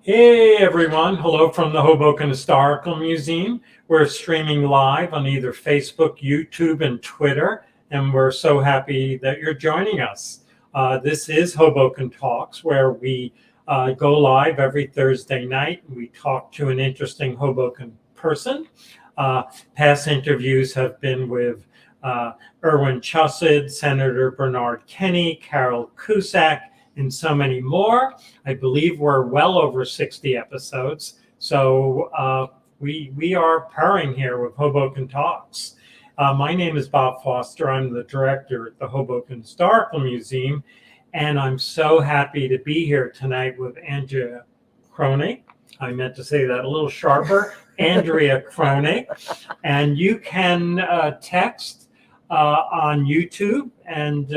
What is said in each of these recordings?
Hey everyone, hello from the Hoboken Historical Museum. We're streaming live on either Facebook, YouTube, and Twitter, and we're so happy that you're joining us. This is Hoboken Talks, where we go live every Thursday night. We talk to an interesting Hoboken person. Past interviews have been with Irwin Chussid, Senator Bernard Kenny, Carol Cusack, and so many more. I believe we're well over 60 episodes. So we are purring here with Hoboken Talks. My name is Bob Foster. I'm the director at the Hoboken Historical Museum. And I'm so happy to be here tonight with Andrea Kroenig. I meant to say that a little sharper. Andrea Kroenig. And you can text on YouTube, and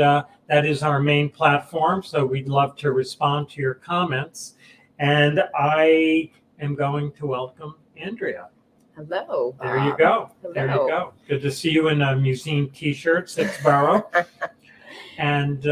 that is our main platform, so we'd love to respond to your comments. And I am going to welcome Andrea. Hello, Bob. There you go. Hello. There you go. Good to see you in a museum t-shirt, Sixborough. And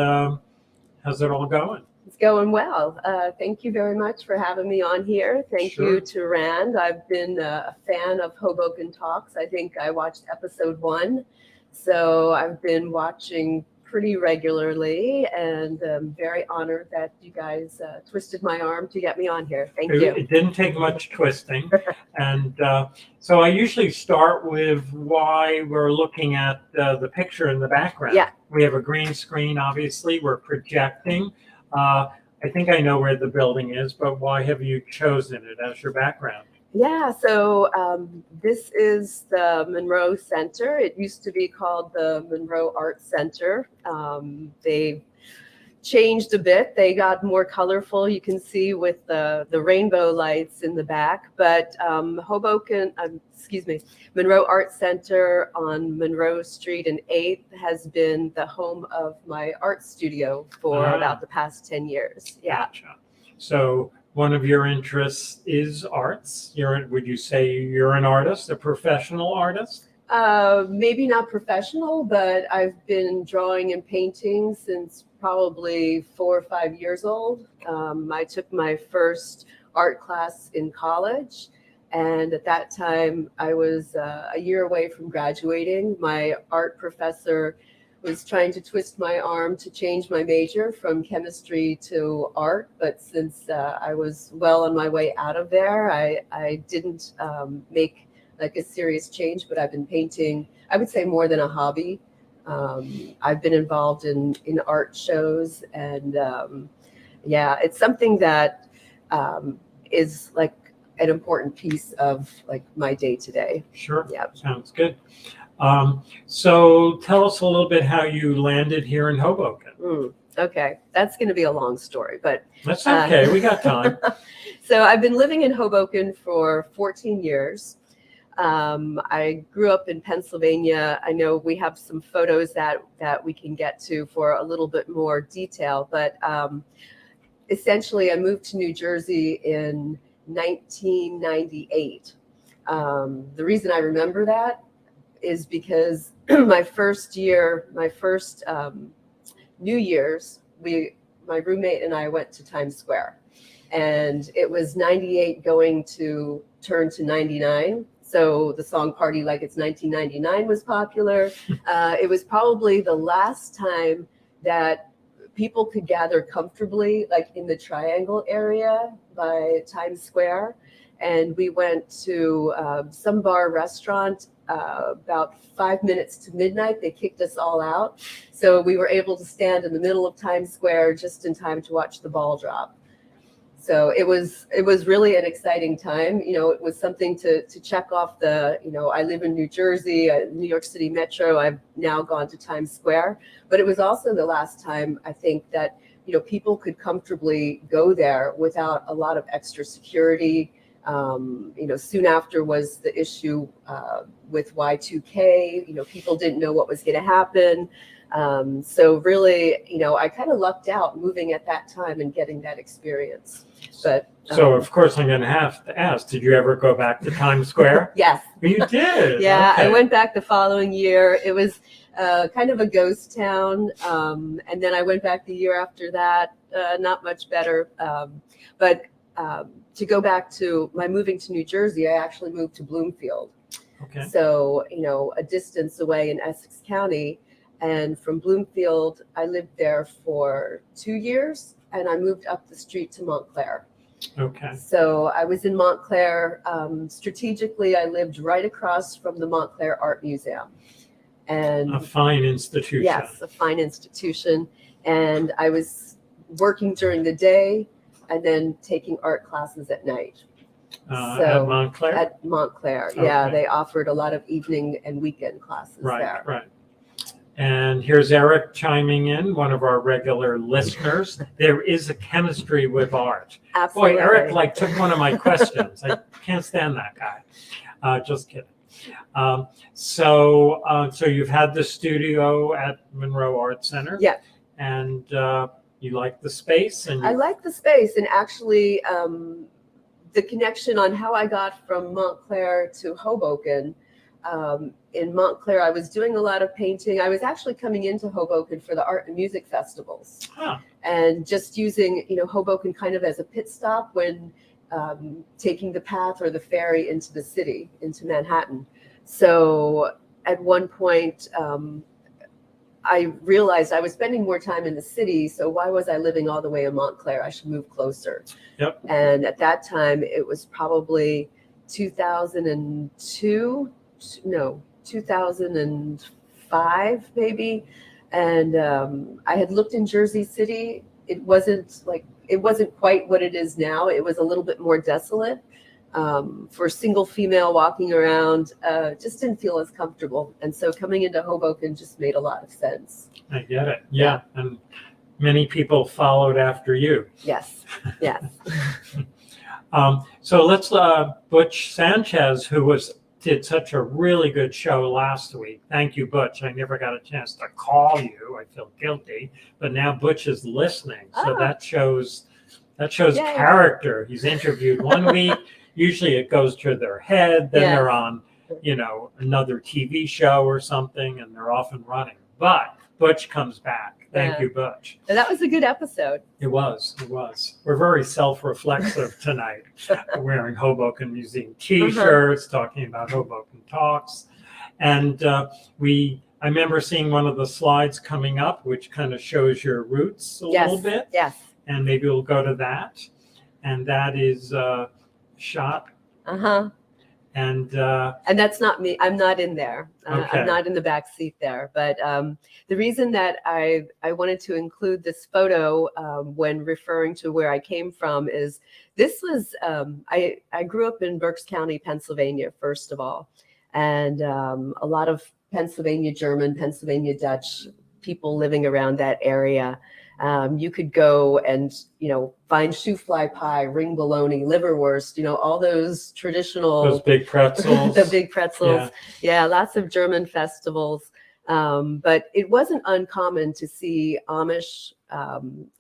how's it all going? It's going well. Thank you very much for having me on here. Thank you to Rand. I've been a fan of Hoboken Talks. I think I watched episode 1. So I've been watching pretty regularly, and I'm very honored that you guys twisted my arm to get me on here. Thank you. It didn't take much twisting. And so I usually start with why we're looking at the picture in the background. Yeah. We have a green screen, obviously. We're projecting. I think I know where the building is, but why have you chosen it as your background? Yeah, so this is the Monroe Center. It used to be called the Monroe Art Center. They changed a bit. They got more colorful, you can see, with the rainbow lights in the back. But Monroe Art Center on Monroe Street and 8th has been the home of my art studio for about the past 10 years. Yeah. Gotcha. So one of your interests is arts. Would you say you're an artist, a professional artist? Maybe not professional, but I've been drawing and painting since probably 4 or 5 years old. I took my first art class in college, and at that time I was a year away from graduating. My art professor was trying to twist my arm to change my major from chemistry to art, but since I was well on my way out of there, I didn't make like a serious change, but I've been painting, I would say, more than a hobby. I've been involved in art shows, and yeah, it's something that is like an important piece of like my day to day. Sure. Yeah. Sounds good. So tell us a little bit how you landed here in Hoboken. Okay, that's going to be a long story, but that's okay. We got time. So I've been living in Hoboken for 14 years. I grew up in Pennsylvania. I know we have some photos that we can get to for a little bit more detail, but essentially I moved to New Jersey in 1998. The reason I remember that is because my first New Year's, my roommate and I went to Times Square, and it was 98 going to turn to 99. So the song Party Like It's 1999 was popular. It was probably the last time that people could gather comfortably, like in the Triangle area by Times Square. And we went to some bar restaurant about 5 minutes to midnight. They kicked us all out. So we were able to stand in the middle of Times Square just in time to watch the ball drop. So it was really an exciting time. You know, it was something to check off the, you know, I live in New Jersey, New York City Metro. I've now gone to Times Square. But it was also the last time, I think, that, you know, people could comfortably go there without a lot of extra security. You know, soon after was the issue with Y2K. You know, people didn't know what was going to happen. So really, you know, I kind of lucked out moving at that time and getting that experience. But so of course I'm going to have to ask, did you ever go back to Times Square? Yes. You did? Yeah, okay. I went back the following year. It was kind of a ghost town. And then I went back the year after that, not much better. But to go back to my moving to New Jersey, I actually moved to Bloomfield. Okay. So, a distance away in Essex County. And from Bloomfield, I lived there for 2 years, and I moved up the street to Montclair. Okay. So I was in Montclair. Strategically, I lived right across from the Montclair Art Museum. And A fine institution. yes, a fine institution. And I was working during the day and then taking art classes at night. At Montclair? At Montclair, yeah. Okay. They offered a lot of evening and weekend classes there. Right. And here's Eric chiming in, one of our regular listeners. There is a chemistry with art. Absolutely. Boy, Eric took one of my questions. I can't stand that guy. Just kidding. So you've had the studio at Monroe Art Center. Yeah. And you like the space? I like the space, and actually the connection on how I got from Montclair to Hoboken. In Montclair, I was doing a lot of painting. I was actually coming into Hoboken for the art and music festivals, and just using Hoboken kind of as a pit stop when taking the path or the ferry into the city, into Manhattan. So at one point, I realized I was spending more time in the city. So why was I living all the way in Montclair? I should move closer. Yep. And at that time, it was probably 2005 maybe. And I had looked in Jersey City. It wasn't quite what it is now. It was a little bit more desolate. For a single female walking around, just didn't feel as comfortable. And so coming into Hoboken just made a lot of sense. I get it. Yeah. And many people followed after you. Yes. So let's Butch Sanchez, who did such a really good show last week. Thank you, Butch. I never got a chance to call you. I feel guilty, but now Butch is listening, so that shows character. He's interviewed one week. Usually it goes to their head, then they're on, another TV show or something, and they're off and running. But Butch comes back. Thank you, Butch. And that was a good episode. It was. We're very self-reflexive tonight, wearing Hoboken Museum T-shirts, talking about Hoboken Talks. And I remember seeing one of the slides coming up, which kind of shows your roots a little bit. Yes. And maybe we'll go to that. And that is shot. And that's not me. I'm not in there. Okay. I'm not in the back seat there. But the reason that I wanted to include this photo when referring to where I came from is this was, I grew up in Berks County, Pennsylvania, first of all. And a lot of Pennsylvania German, Pennsylvania Dutch people living around that area. You could go and, find shoofly pie, ring bologna, liverwurst, all those traditional. those big pretzels. The big pretzels. Yeah, lots of German festivals. But it wasn't uncommon to see Amish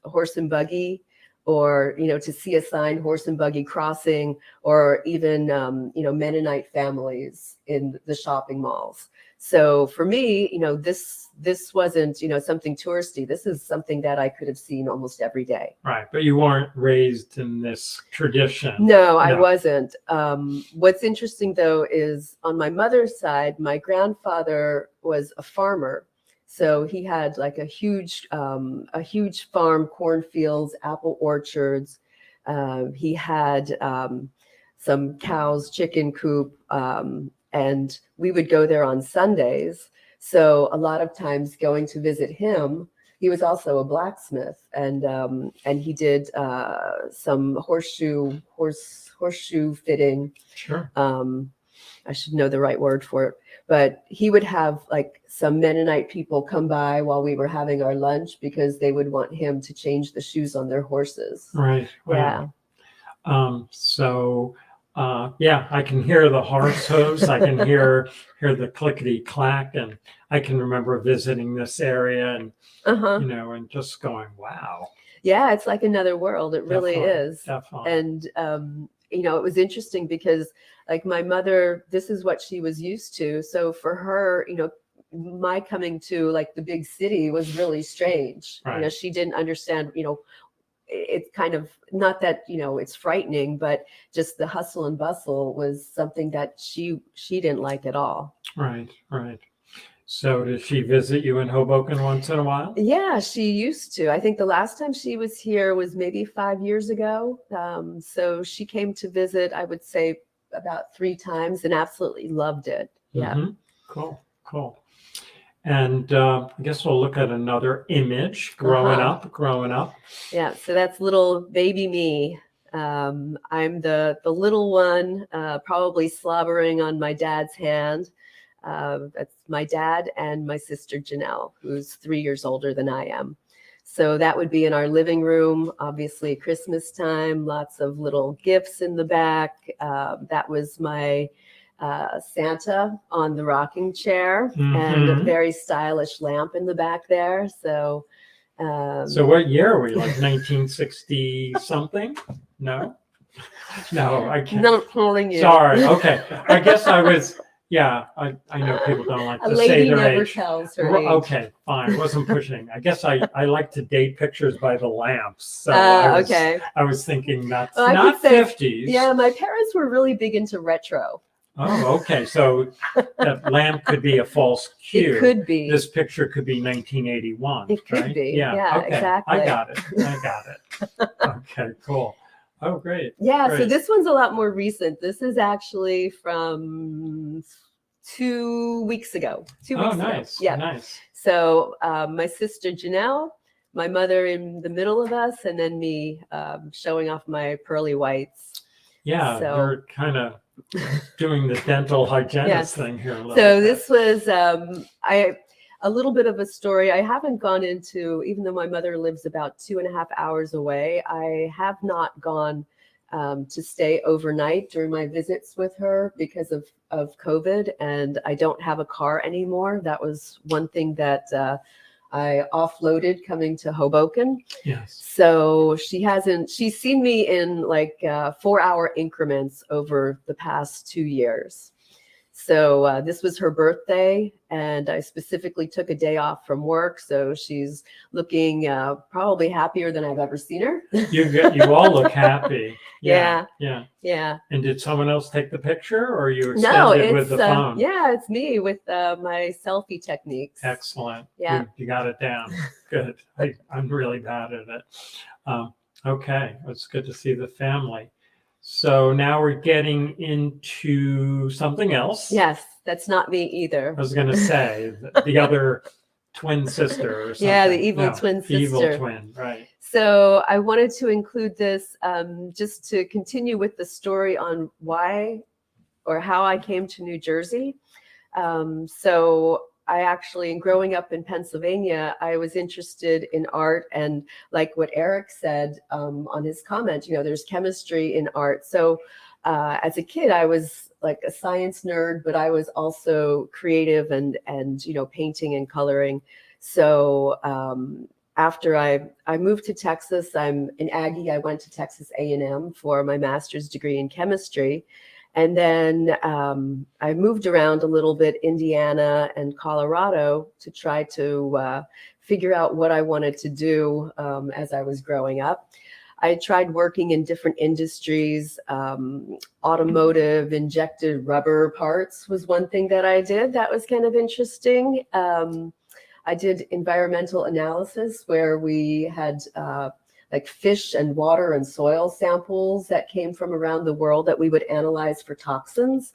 horse and buggy, or, to see a sign, horse and buggy crossing, or even, Mennonite families in the shopping malls. So for me, this wasn't, something touristy. This is something that I could have seen almost every day. Right. But you weren't raised in this tradition. No, I wasn't. What's interesting, though, is on my mother's side, my grandfather was a farmer. So he had like a huge farm, cornfields, apple orchards. He had some cows, chicken coop, and we would go there on Sundays. So a lot of times going to visit him, he was also a blacksmith, and he did some horseshoe fitting. Sure. I should know the right word for it, but he would have like some Mennonite people come by while we were having our lunch because they would want him to change the shoes on their horses. Right. Yeah. I can hear the horse hooves. I can hear the clickety clack, and I can remember visiting this area and and just going, wow. Yeah, it's like another world. It really is. Definitely. And it was interesting because like my mother, this is what she was used to. So for her, my coming to like the big city was really strange. Right. She didn't understand, it's kind of not that, it's frightening, but just the hustle and bustle was something that she didn't like at all. Right, right. So does she visit you in Hoboken once in a while? Yeah, she used to. I think the last time she was here was maybe 5 years ago. So she came to visit, I would say, about 3 times and absolutely loved it. Yeah. Mm-hmm. Cool, cool. And I guess we'll look at another image, growing up. Yeah, so that's little baby me. I'm the little one, probably slobbering on my dad's hand. That's my dad and my sister Janelle, who's 3 years older than I am. So that would be in our living room, obviously Christmas time, lots of little gifts in the back. That was my Santa on the rocking chair, and a very stylish lamp in the back there. So what year are we, like 1960 something? No, I can't. Not calling you. Sorry. Okay. I guess I was. Yeah, I know people don't like to say lady their never age. tells her age. Okay, fine. Wasn't pushing. I guess I like to date pictures by the lamps. So I was thinking that's not 50s. Yeah, my parents were really big into retro. Oh, okay. So that lamp could be a false cue. It could be. This picture could be 1981. It could right? be. Yeah, okay. Exactly. I got it. Okay, cool. Oh, great. Yeah, great. So this one's a lot more recent. This is actually from 2 weeks ago. 2 weeks ago. Yeah. Nice. So my sister Janelle, my mother in the middle of us, and then me showing off my pearly whites. Yeah, So, you're kind of doing the dental hygienist thing here a little so bit. This was a little bit of a story. I haven't gone into, even though my mother lives about 2.5 hours away, I have not gone to stay overnight during my visits with her because of COVID, and I don't have a car anymore. That was one thing that I offloaded coming to Hoboken. Yes. So she's seen me in like 4-hour increments over the past 2 years. So this was her birthday, and I specifically took a day off from work. So she's looking probably happier than I've ever seen her. You all look happy. Yeah. And did someone else take the picture, or you extended with the phone? Yeah, it's me with my selfie techniques. Excellent. Yeah. You got it down. Good. I'm really bad at it. Okay. It's good to see the family. So now we're getting into something else. Yes, that's not me either. I was going to say the other twin sister or something. Yeah, the evil twin sister. Evil twin, right. So I wanted to include this just to continue with the story on why or how I came to New Jersey. So I actually, growing up in Pennsylvania, I was interested in art, and like what Eric said on his comment, there's chemistry in art. So as a kid, I was like a science nerd, but I was also creative and painting and coloring. So after I moved to Texas, I'm an Aggie. I went to Texas A&M for my master's degree in chemistry. And then I moved around a little bit, Indiana and Colorado, to try to figure out what I wanted to do as I was growing up. I tried working in different industries. Automotive, injected rubber parts was one thing that I did. That was kind of interesting. I did environmental analysis, where we had like fish and water and soil samples that came from around the world that we would analyze for toxins.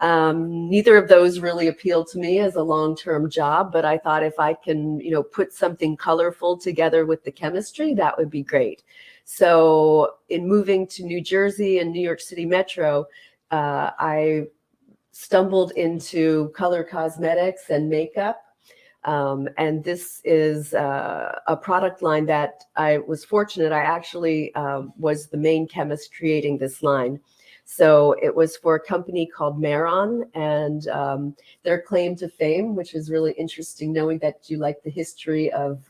Neither of those really appealed to me as a long-term job, but I thought if I can, put something colorful together with the chemistry, that would be great. So in moving to New Jersey and New York City Metro, I stumbled into color cosmetics and makeup. And this is a product line that I was fortunate. I actually was the main chemist creating this line. So it was for a company called Maron, and their claim to fame, which is really interesting, knowing that you like the history of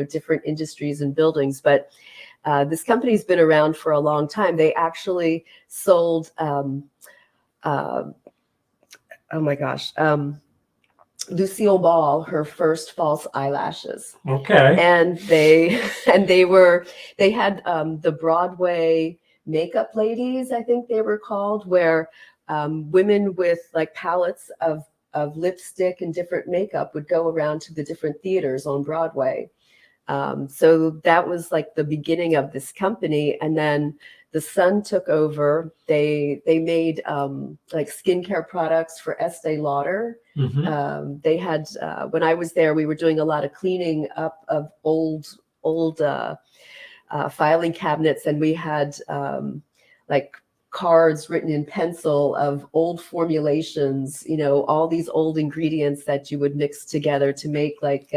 different industries and buildings. But this company's been around for a long time. They actually sold, oh my gosh. Lucille Ball her first false eyelashes. Okay. And they had the Broadway makeup ladies, I think they were called, where women with like palettes of lipstick and different makeup would go around to the different theaters on Broadway. So that was like the beginning of this company. And then the son took over. They made like skincare products for Estee Lauder. They had, when I was there, we were doing a lot of cleaning up of old filing cabinets, and we had like cards written in pencil of old formulations, all these old ingredients that you would mix together to make like,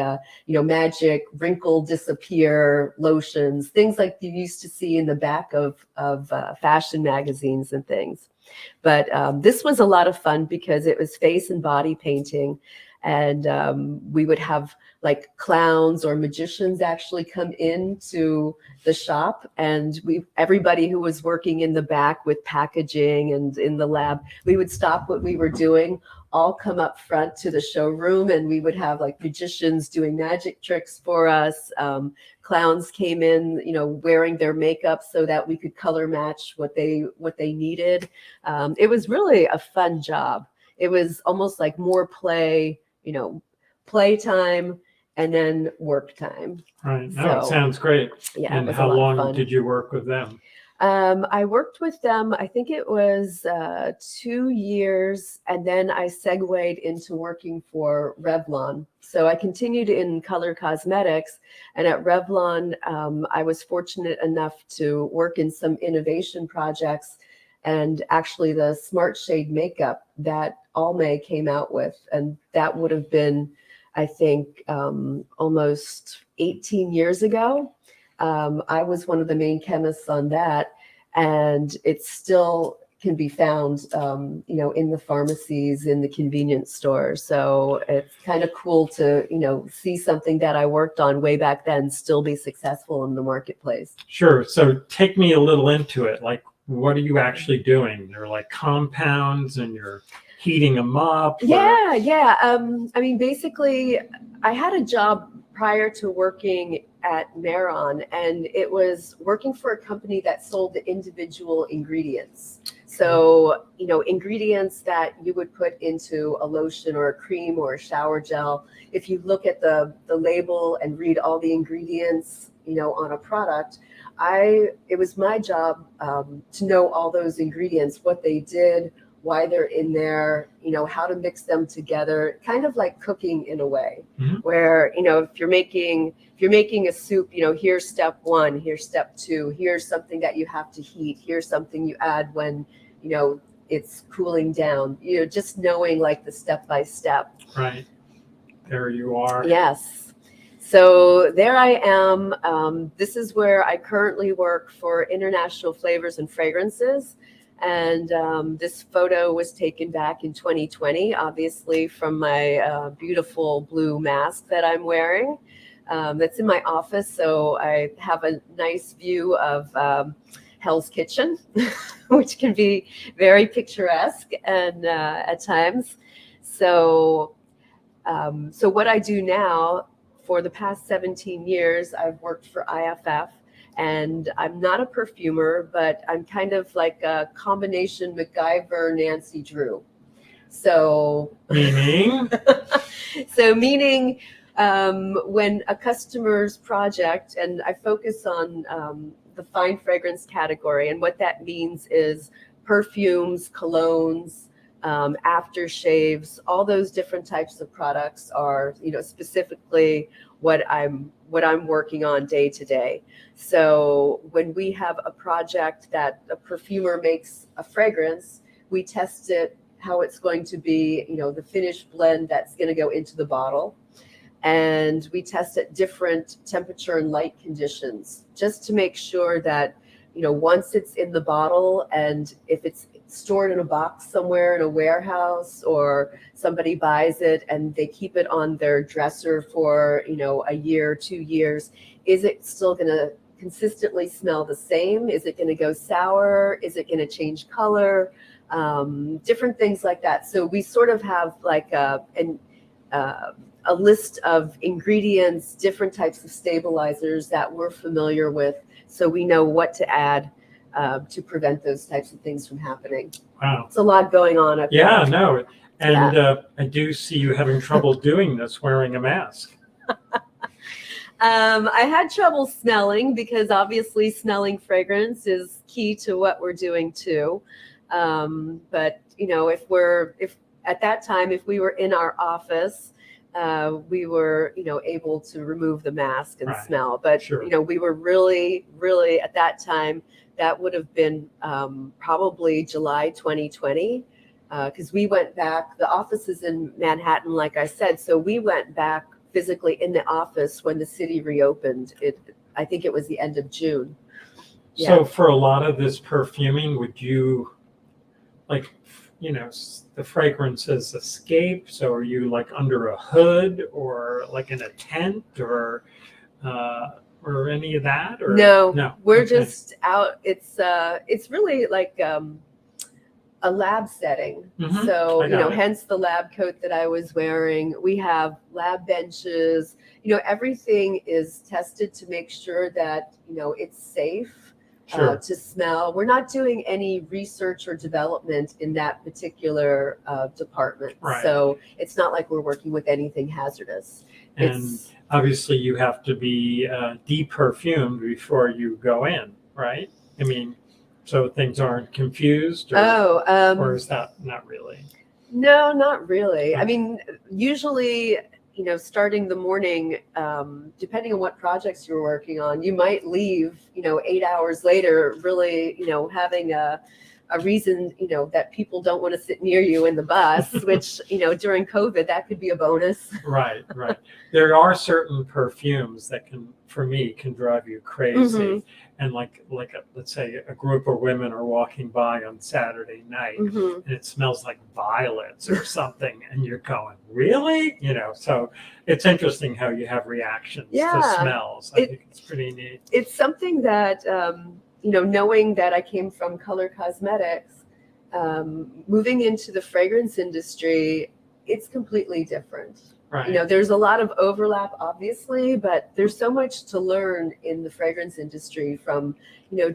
magic wrinkle disappear lotions, things like you used to see in the back of fashion magazines and things. But this was a lot of fun because it was face and body painting. And we would have like clowns or magicians actually come into the shop, and everybody who was working in the back with packaging and in the lab, we would stop what we were doing, all come up front to the showroom, and we would have like magicians doing magic tricks for us. Clowns came in, wearing their makeup so that we could color match what they needed. It was really a fun job. It was almost like more playtime and then work time. Right. No, it sounds great. Yeah. And how long did you work with them? I worked with them, I think it was 2 years, and then I segued into working for Revlon. So I continued in color cosmetics, and at Revlon, I was fortunate enough to work in some innovation projects, and actually the Smart Shade makeup that Almay came out with, and that would have been, I think, almost 18 years ago. I was one of the main chemists on that, and it still can be found, in the pharmacies, in the convenience stores. So it's kind of cool to, see something that I worked on way back then still be successful in the marketplace. Sure. So take me a little into it. Like, what are you actually doing? They're like compounds, and you're heating them up? Yeah. Basically, I had a job prior to working at Maron, and it was working for a company that sold the individual ingredients. So, ingredients that you would put into a lotion or a cream or a shower gel. If you look at the label and read all the ingredients, on a product, it was my job to know all those ingredients, what they did, why they're in there, how to mix them together, kind of like cooking in a way. Where, if you're making a soup, here's step 1, here's step 2, here's something that you have to heat, here's something you add when, it's cooling down, just knowing like the step by step. Right. There you are. Yes. So there I am. This is where I currently work for International Flavors and Fragrances. And this photo was taken back in 2020, obviously, from my beautiful blue mask that I'm wearing. That's in my office, so I have a nice view of Hell's Kitchen, which can be very picturesque and at times. So what I do now, for the past 17 years, I've worked for IFF. And I'm not a perfumer, but I'm kind of like a combination MacGyver, Nancy Drew. So meaning? meaning when a customer's project, and I focus on the fine fragrance category, and what that means is perfumes, colognes, aftershaves, all those different types of products are, specifically what I'm working on day to day. So when we have a project that a perfumer makes a fragrance, we test it, how it's going to be, the finished blend that's going to go into the bottle. And we test at different temperature and light conditions, just to make sure that, once it's in the bottle, and if it's stored in a box somewhere in a warehouse, or somebody buys it and they keep it on their dresser for, a year, 2 years, is it still going to consistently smell the same? Is it going to go sour? Is it going to change color? Different things like that. So we sort of have like a list of ingredients, different types of stabilizers that we're familiar with, so we know what to add to prevent those types of things from happening. Wow. It's a lot going on up there. Yeah, no. And I do see you having trouble doing this wearing a mask. I had trouble smelling because obviously smelling fragrance is key to what we're doing too. But if at that time, if we were in our office, we were, able to remove the mask and Right. smell. But, Sure. We were really, really at that time, that would have been probably July 2020, because we went back. The office is in Manhattan, like I said. So we went back physically in the office when the city reopened. I think it was the end of June. So for a lot of this perfuming, would you the fragrances escape? So are you like under a hood or like in a tent or any of that? Or No, we're Okay. just out. It's really like a lab setting. Mhm. So, I got it. hence the lab coat that I was wearing. We have lab benches. Everything is tested to make sure that, it's safe Sure. to smell. We're not doing any research or development in that particular department. Right. So it's not like we're working with anything hazardous. And obviously you have to be de-perfumed before you go in, right? I mean, so things aren't confused, or is that not really? No, not really. I Okay. mean, usually, starting the morning, depending on what projects you're working on, you might leave, 8 hours later, really, having a reason, that people don't want to sit near you in the bus, which, during COVID, that could be a bonus. Right. There are certain perfumes that for me, can drive you crazy. Mhm. And let's say a group of women are walking by on Saturday night, Mhm. and it smells like violets or something, and you're going, really? So it's interesting how you have reactions Yeah. to smells. I think it's pretty neat. It's something that, knowing that I came from color cosmetics, moving into the fragrance industry, it's completely different. Right. There's a lot of overlap, obviously, but there's so much to learn in the fragrance industry from,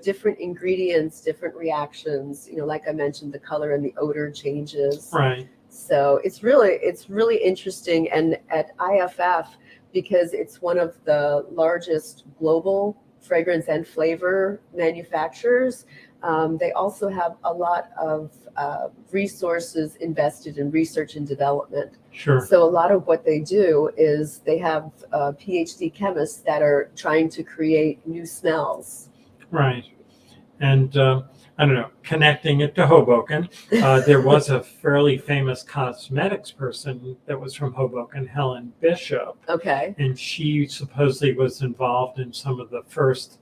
different ingredients, different reactions, like I mentioned, the color and the odor changes. Right. So it's really interesting. And at IFF, because it's one of the largest global fragrance and flavor manufacturers, they also have a lot of resources invested in research and development. Sure. So a lot of what they do is they have PhD chemists that are trying to create new smells. Right. And I don't know, connecting it to Hoboken, there was a fairly famous cosmetics person that was from Hoboken, Helen Bishop. Okay. And she supposedly was involved in some of the first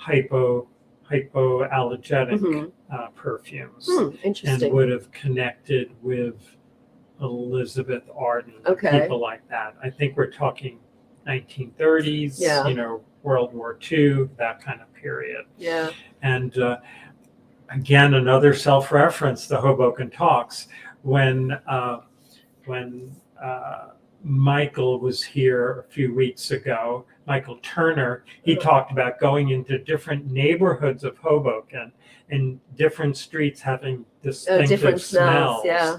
hypoallergenic perfumes. Interesting. And would have connected with Elizabeth Arden, Okay. people like that. I think we're talking 1930s, Yeah. World War II, that kind of period. Yeah. And again, another self-reference, the Hoboken Talks, when Michael was here a few weeks ago, Michael Turner, he talked about going into different neighborhoods of Hoboken and different streets having distinctive different smells. Yeah.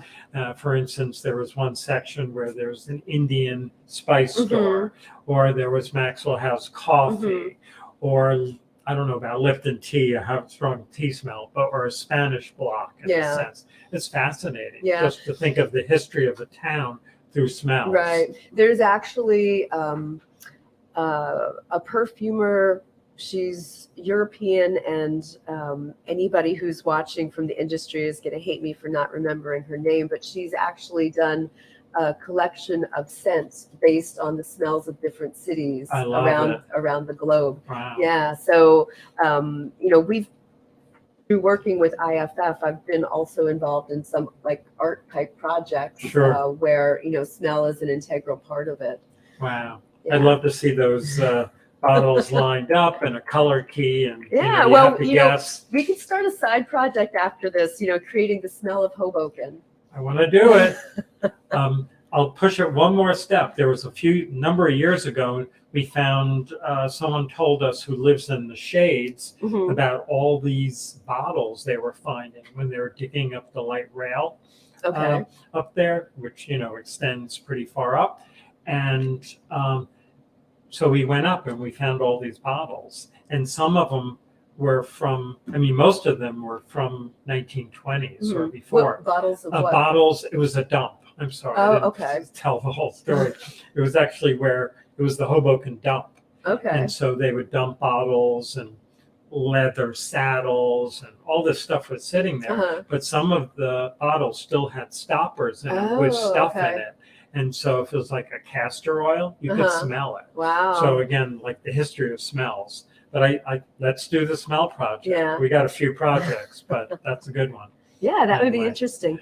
For instance, there was one section where there's an Indian spice store, or there was Maxwell House coffee, or I don't know about Lipton tea, how strong tea smell, or a Spanish block in a sense. It's fascinating just to think of the history of the town through smells. Right. There's actually a perfumer. She's European, and anybody who's watching from the industry is going to hate me for not remembering her name, but she's actually done a collection of scents based on the smells of different cities around the globe. Wow. Yeah. So, we've through working with IFF, I've been also involved in some like art type projects where, smell is an integral part of it. Wow. Yeah. I'd love to see those bottles lined up and a color key, and we could start a side project after this, creating the smell of Hoboken. I want to do it. I'll push it one more step. There was a number of years ago, we found someone told us who lives in the shades Mhm. about all these bottles they were finding when they were digging up the light rail Okay. up there, which extends pretty far up, and so we went up and we found all these bottles, and some of them were from, most of them were from 1920s or before. What bottles of what? Bottles, it was a dump. I'm sorry, I didn't okay. tell the whole story. It was actually where it was the Hoboken dump. Okay. And so they would dump bottles and leather saddles and all this stuff was sitting there. But some of the bottles still had stoppers in it with stuff in it. And so if it was like a castor oil, you could smell it. Wow. So again, like the history of smells. But I let's do the smell project. Yeah. We got a few projects, but that's a good one. Yeah, that would be interesting.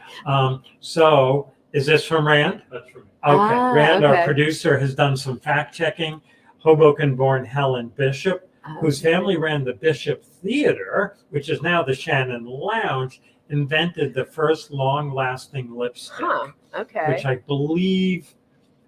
So is this from Rand? That's from me. Okay. Rand, okay. our producer, has done some fact checking. Hoboken-born Helen Bishop, whose family ran the Bishop Theater, which is now the Shannon Lounge, invented the first long-lasting lipstick, okay. which I believe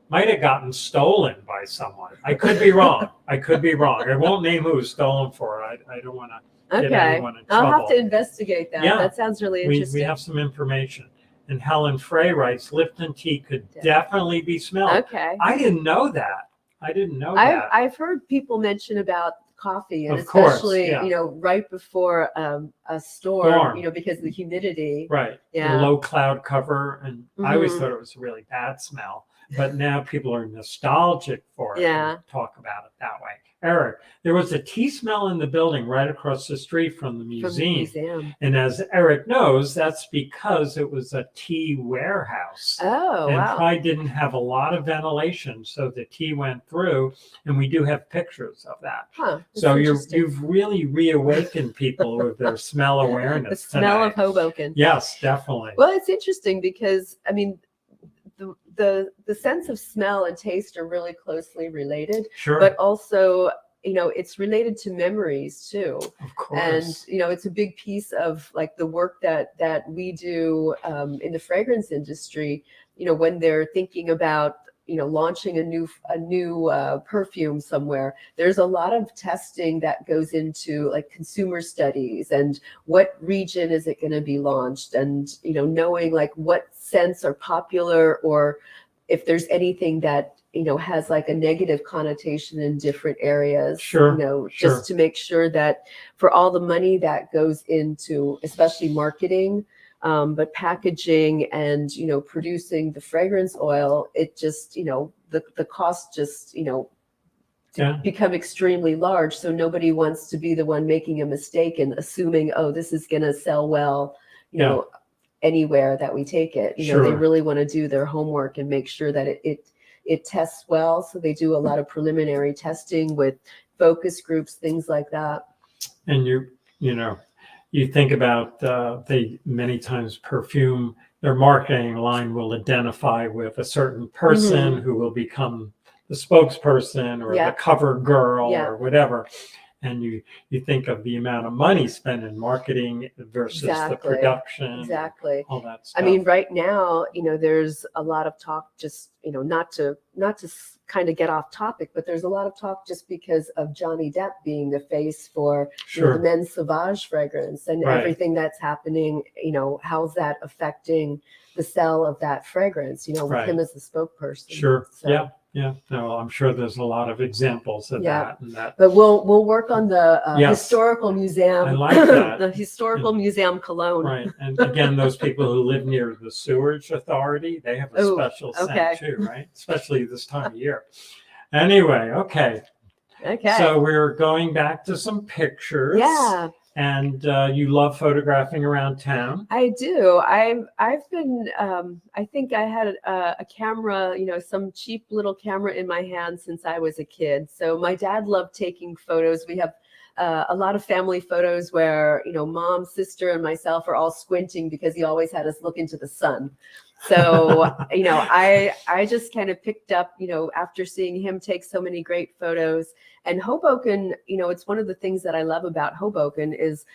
might have gotten stolen by someone. I could be wrong. I won't name who was stolen for it. I don't want to get anyone in trouble. I'll have to investigate that. Yeah. That sounds really interesting. We have some information. And Helen Frey writes, Lipton tea could definitely be smelled. Okay. I didn't know that. I've heard people mention about coffee, and of course, especially right before a storm, because of the humidity. Right. Yeah. The low cloud cover, and I always thought it was a really bad smell. But now people are nostalgic for it. Yeah. And talk about it that way. Eric, there was a tea smell in the building right across the street from the museum. And as Eric knows, that's because it was a tea warehouse. Oh, and wow. probably didn't have a lot of ventilation, so the tea went through, and we do have pictures of that. So you've really reawakened people with their smell awareness. The smell tonight. of Hoboken. Yes, definitely. Well, it's interesting because the sense of smell and taste are really closely related. Sure. But also, it's related to memories too. Of course. And it's a big piece of like the work that we do in the fragrance industry. When they're thinking about launching a new perfume somewhere, there's a lot of testing that goes into like consumer studies and what region is it going to be launched, and knowing like what scents are popular, or if there's anything that has like a negative connotation in different areas. Sure. Just to make sure that for all the money that goes into especially marketing, but packaging and producing the fragrance oil, it just the cost just become extremely large. So nobody wants to be the one making a mistake and assuming, oh, this is going to sell well, anywhere that we take it. They really want to do their homework and make sure that it tests well. So they do a lot of preliminary testing with focus groups, things like that. And you think about they many times perfume, their marketing line will identify with a certain person who will become the spokesperson or the cover girl or whatever. And you think of the amount of money spent in marketing versus the production. Exactly. All that stuff. I mean, right now, there's a lot of talk, just, not to kind of get off topic, but there's a lot of talk just because of Johnny Depp being the face for the Men's Sauvage fragrance and everything that's happening. How's that affecting the sale of that fragrance, with him as the spokesperson? Sure. So. Yeah. No, I'm sure there's a lot of examples of that. And that. But we'll work on the historical museum. I like that. The historical museum Cologne. Right. And again, those people who live near the sewage authority, they have a special scent too, right? Especially this time of year. Anyway, okay. So we're going back to some pictures. Yeah. And you love photographing around town. I do. I've been. I think I had a camera, some cheap little camera in my hand since I was a kid. So my dad loved taking photos. We have a lot of family photos where, mom, sister, and myself are all squinting because he always had us look into the sun. So, I just kind of picked up, after seeing him take so many great photos. And Hoboken, it's one of the things that I love about Hoboken is,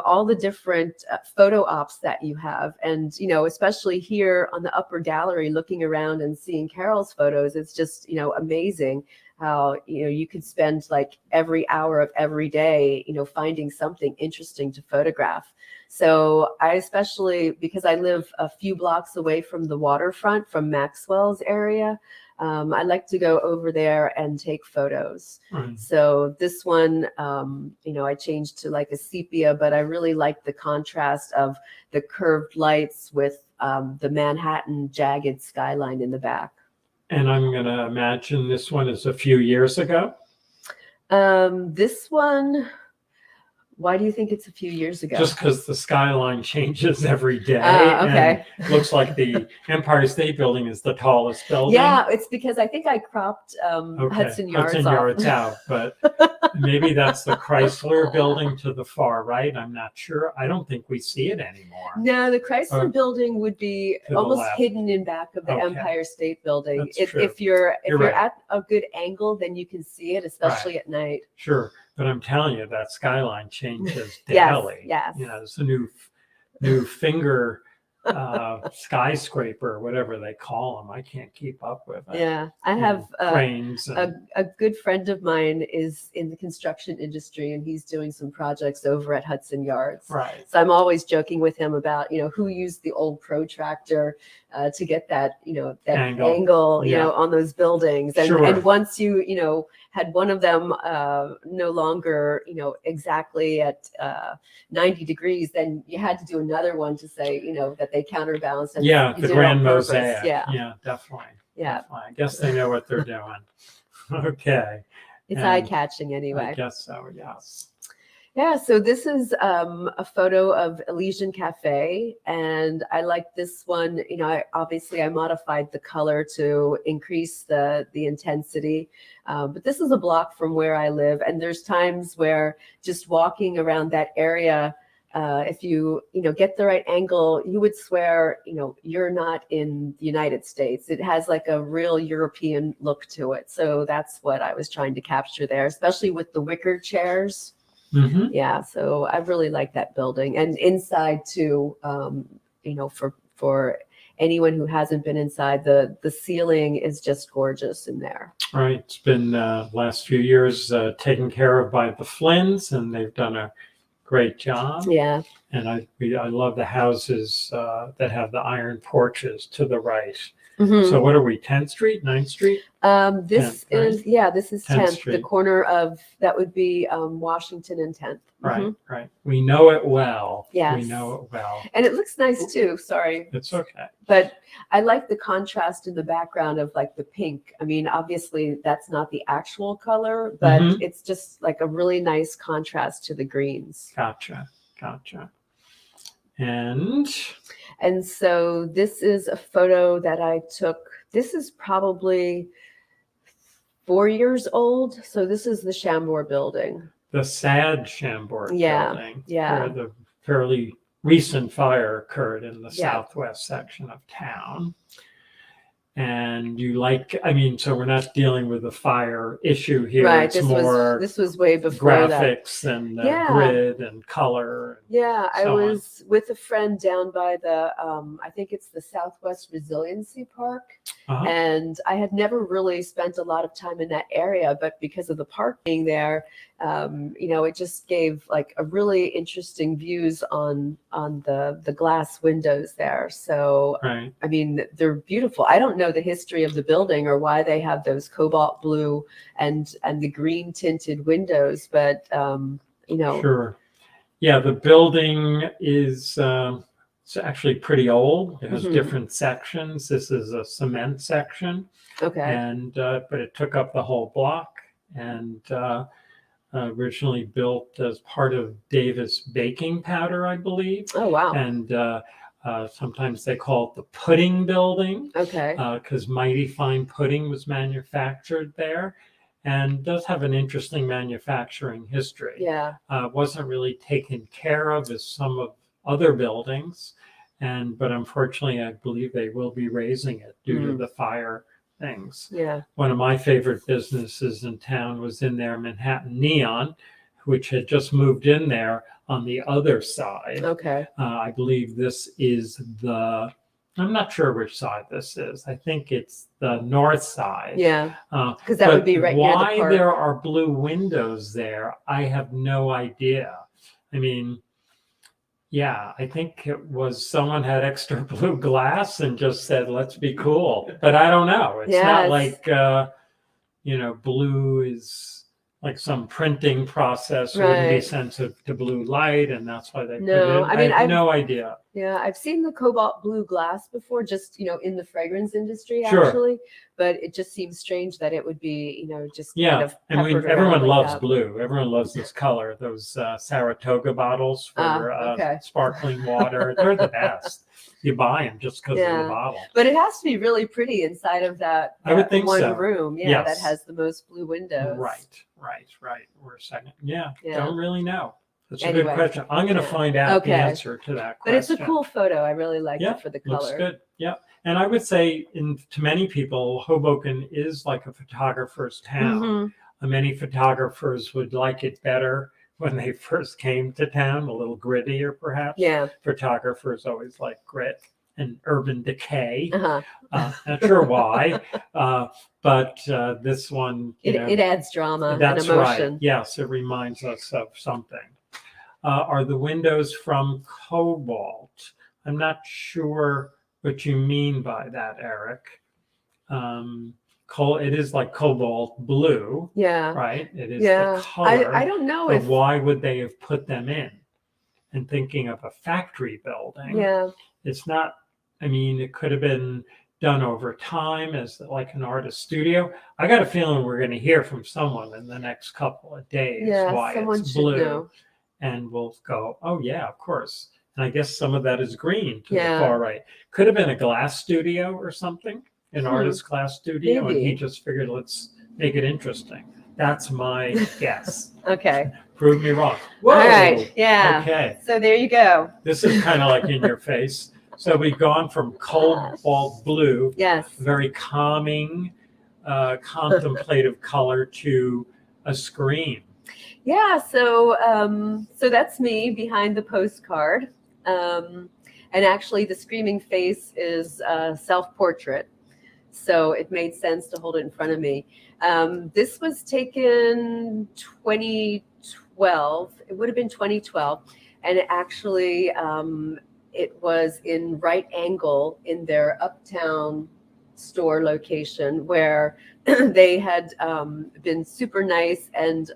all the different photo ops that you have. And, especially here on the upper gallery, looking around and seeing Carol's photos, it's just, amazing how, you could spend like every hour of every day, finding something interesting to photograph. So I especially, because I live a few blocks away from the waterfront, from Maxwell's area, I like to go over there and take photos. Right. So this one, I changed to like a sepia, but I really like the contrast of the curved lights with the Manhattan jagged skyline in the back. And I'm going to imagine this one is a few years ago. This one, why do you think it's a few years ago? Just because the skyline changes every day. Okay. And it looks like the Empire State Building is the tallest building. Yeah, it's because I think I cropped Hudson Yards out, but maybe that's the Chrysler Building to the far right. I'm not sure. I don't think we see it anymore. No, the Chrysler Building would be almost hidden in back of the Empire State Building. If you're right. at a good angle, then you can see it, especially at night. Sure. But I'm telling you, that skyline changes daily. Yes. It's a new finger skyscraper, whatever they call them. I can't keep up with it. Yeah, I have cranes. A good friend of mine is in the construction industry, and he's doing some projects over at Hudson Yards. Right. So I'm always joking with him about who used the old protractor to get that that angle on those buildings, and sure. and once you had one of them no longer exactly at 90 degrees, then you had to do another one to say that they counterbalanced. And the grand mosaic. Yeah, definitely. Yeah, definitely. I guess they know what they're doing. Okay. It's eye-catching anyway. I guess so. Yes. Yeah, so this is a photo of Elysian Cafe, and I like this one. I modified the color to increase the intensity, but this is a block from where I live, and there's times where just walking around that area, if you get the right angle, you would swear you're not in the United States. It has like a real European look to it, so that's what I was trying to capture there, especially with the wicker chairs. Mm-hmm. Yeah, so I really like that building, and inside too. For anyone who hasn't been inside, the ceiling is just gorgeous in there. Right, it's been last few years taken care of by the Flynns, and they've done a great job. Yeah, and I love the houses that have the iron porches to the right. Mm-hmm. So what are we, 10th Street, 9th Street? This 10th, right? is, this is 10th, Street. the corner of, that would be Washington and 10th. Right, Mm-hmm. right. We know it well. Yes. We know it well. And it looks nice too, sorry. It's okay. But I like the contrast in the background of like the pink. I mean, obviously that's not the actual color, but Mhm. it's just like a really nice contrast to the greens. Gotcha. And so this is a photo that I took. This is probably 4 years old. So this is the Chambord building. the sad Chambord building, yeah. where the fairly recent fire occurred in the southwest section of town. And so we're not dealing with a fire issue here. Right. It's This was way before graphics that. and grid and color. I was with a friend down by the, I think it's the Southwest Resiliency Park. Uh-huh. And I had never really spent a lot of time in that area, but because of the park being there, it just gave like a really interesting views on the glass windows there. So, right. I mean, they're beautiful. I don't know the history of the building or why they have those cobalt blue and the green tinted windows, but Sure. Yeah, the building is it's actually pretty old. It has different sections. This is a cement section. Okay. And but it took up the whole block, and originally built as part of Davis baking powder, I believe. Oh, wow. And sometimes they call it the pudding building. Okay. Because mighty fine pudding was manufactured there. and does have an interesting manufacturing history. Yeah. Wasn't really taken care of as some of other buildings, but unfortunately, I believe they will be raising it due to the fire things. Yeah. One of my favorite businesses in town was in there, Manhattan Neon, which had just moved in there on the other side. Okay. I believe this is I'm not sure which side this is. I think it's the north side. Yeah. Because that but would be right near the why park. there are blue windows there, I have no idea. I mean, yeah, I think it was someone had extra blue glass and just said, let's be cool. But I don't know. It's not like, blue is like some printing process wouldn't be Right. sensitive to blue light, and that's why they put it No, in. I mean, I have no idea. Yeah, I've seen the cobalt blue glass before, just, in the fragrance industry, Sure. actually. But it just seems strange that it would be, just kind Yeah, of and peppered around everyone like loves that. blue. Everyone loves this color. Those Saratoga bottles for Okay. sparkling water, they're the best. You buy them just because of the Yeah. bottle. But it has to be really pretty inside of that I would think one so. room, that Yes. has the most blue windows. Right. We're a second. Yeah, Yeah. don't really know. That's a Anyway, good question. I'm going to find out the answer to that question. But it's a cool photo. I really liked Yeah, it for the color. looks good. Yeah. And I would say to many people, Hoboken is like a photographer's town. Many photographers would like it better when they first came to town, a little grittier perhaps. Yeah. Photographers always like grit and urban decay. Uh-huh. Not sure why, but this one, it adds drama that's and emotion. right. Yes, it reminds us of something. Are the windows from cobalt? I'm not sure what you mean by that, Eric. It is like cobalt blue. Yeah. Right? It is Yeah. the color. I don't know but why would they have put them in? And thinking of a factory building. Yeah. It's not, it could have been done over time as like an artist studio. I got a feeling we're going to hear from someone in the next couple of days why someone it's should blue. know. And we'll go, oh yeah, of course. And I guess some of that is green to the Yeah. far right. Could have been a glass studio or something, an artist glass studio. Maybe. And he just figured, let's make it interesting. That's my guess. Okay. Prove me wrong. Whoa. All right. Yeah. Okay. So there you go. This is kind of like in your face. So we've gone from cobalt blue, Yes. very calming, contemplative color, to a scream. Yeah. So that's me behind the postcard. And actually, the screaming face is a self-portrait. So it made sense to hold it in front of me. This was taken 2012. It would have been 2012. And it actually, it was in right angle in their uptown store location where they had been super nice. And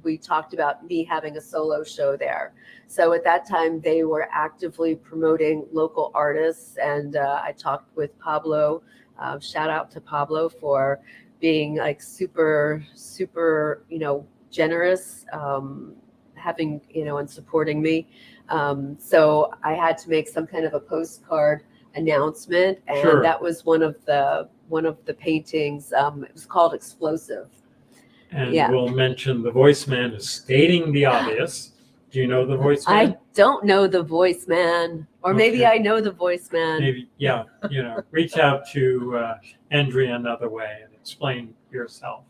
we talked about me having a solo show there. So at that time, they were actively promoting local artists. And I talked with Pablo. Shout out to Pablo for being like super, generous, having, and supporting me. So I had to make some kind of a postcard announcement, and Sure. that was one of the paintings. It was called Explosive. And Yeah. we'll mention the voice man is stating the obvious. Do you know the voice man? I don't know the voice man, or maybe I know the voice man. Maybe, yeah. Reach out to Andrea another way and explain yourself.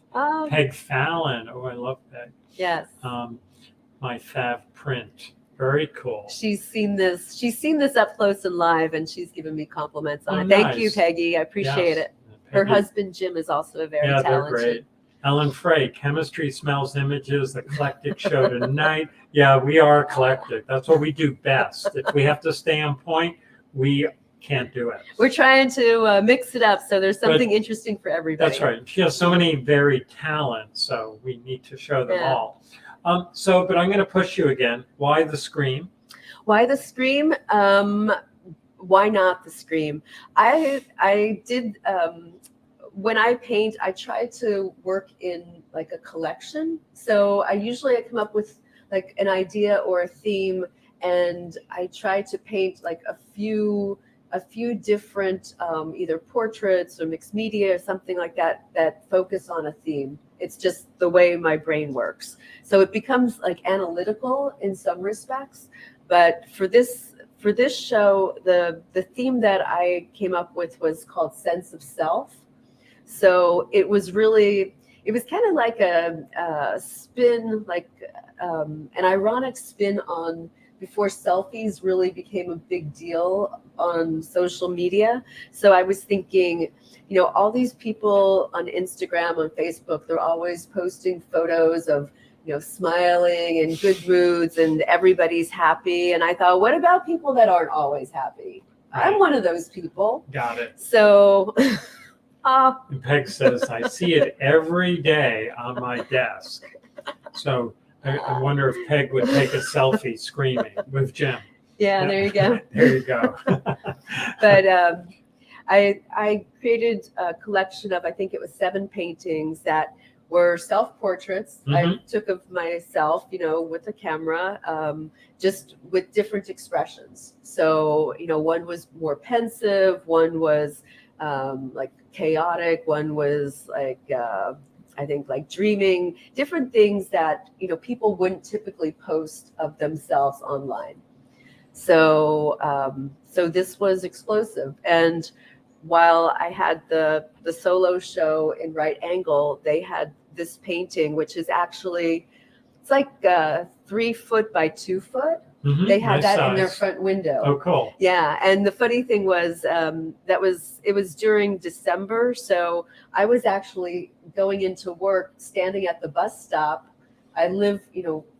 Peg Fallon. Oh, I love Peg. Yes. My Fav print. Very cool. She's seen this up close and live, and she's given me compliments on it. nice. Thank you, Peggy. I appreciate it. Her husband Jim is also a very talented. They're great. Ellen Frey, Chemistry Smells Images, eclectic show tonight. Yeah, we are eclectic. That's what we do best. If we have to stay on point, we can't do it. We're trying to mix it up so there's something interesting for everybody. That's right. She has so many varied talents, so we need to show them all. But I'm going to push you again. Why the scream? Why the scream? Why not the scream? I did. When I paint, I try to work in like a collection. So I come up with like an idea or a theme, and I try to paint like a few different either portraits or mixed media or something like that focus on a theme. It's just the way my brain works. So it becomes like analytical in some respects. But for this show, the theme that I came up with was called Sense of Self. So it was kind of like a spin, like an ironic spin on before selfies really became a big deal on social media. So I was thinking, all these people on Instagram, on Facebook, they're always posting photos of, smiling and good moods and everybody's happy. And I thought, what about people that aren't always happy? Right. I'm one of those people. Got it. So And Peg says, I see it every day on my desk. So I wonder if Peg would take a selfie screaming with Jim. yeah, there you go. There you go. But I created a collection of, I think it was 7 paintings that were self-portraits I took of myself, with a camera, just with different expressions. So, one was more pensive, one was like chaotic, one was like, I think like dreaming, different things that, people wouldn't typically post of themselves online. So, so this was explosive. And while I had the solo show in Right Angle, they had this painting, which is actually, it's like 3 foot by 2 foot. They had nice that in their size. front window. Oh, cool. Yeah, and the funny thing was it was during December, so I was actually going into work, standing at the bus stop. I live,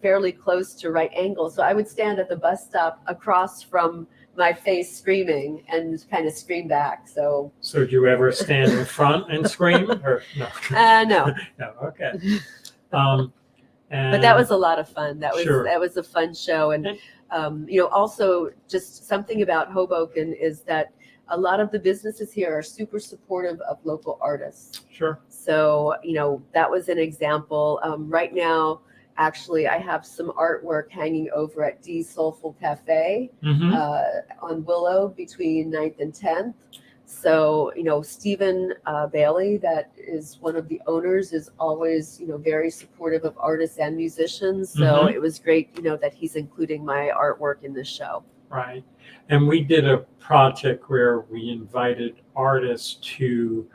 fairly close to Right Angle, so I would stand at the bus stop across from my face screaming and kind of scream back. So did you ever stand in front and scream? Or no? No. No. Okay. But that was a lot of fun. That was a fun show. And also just something about Hoboken is that a lot of the businesses here are super supportive of local artists. Sure. So, that was an example. Right now, actually, I have some artwork hanging over at Dee's Soulful Cafe on Willow between 9th and 10th. So, Stephen Bailey, that is one of the owners, is always, very supportive of artists and musicians. So it was great, that he's including my artwork in this show. Right. And we did a project where we invited artists to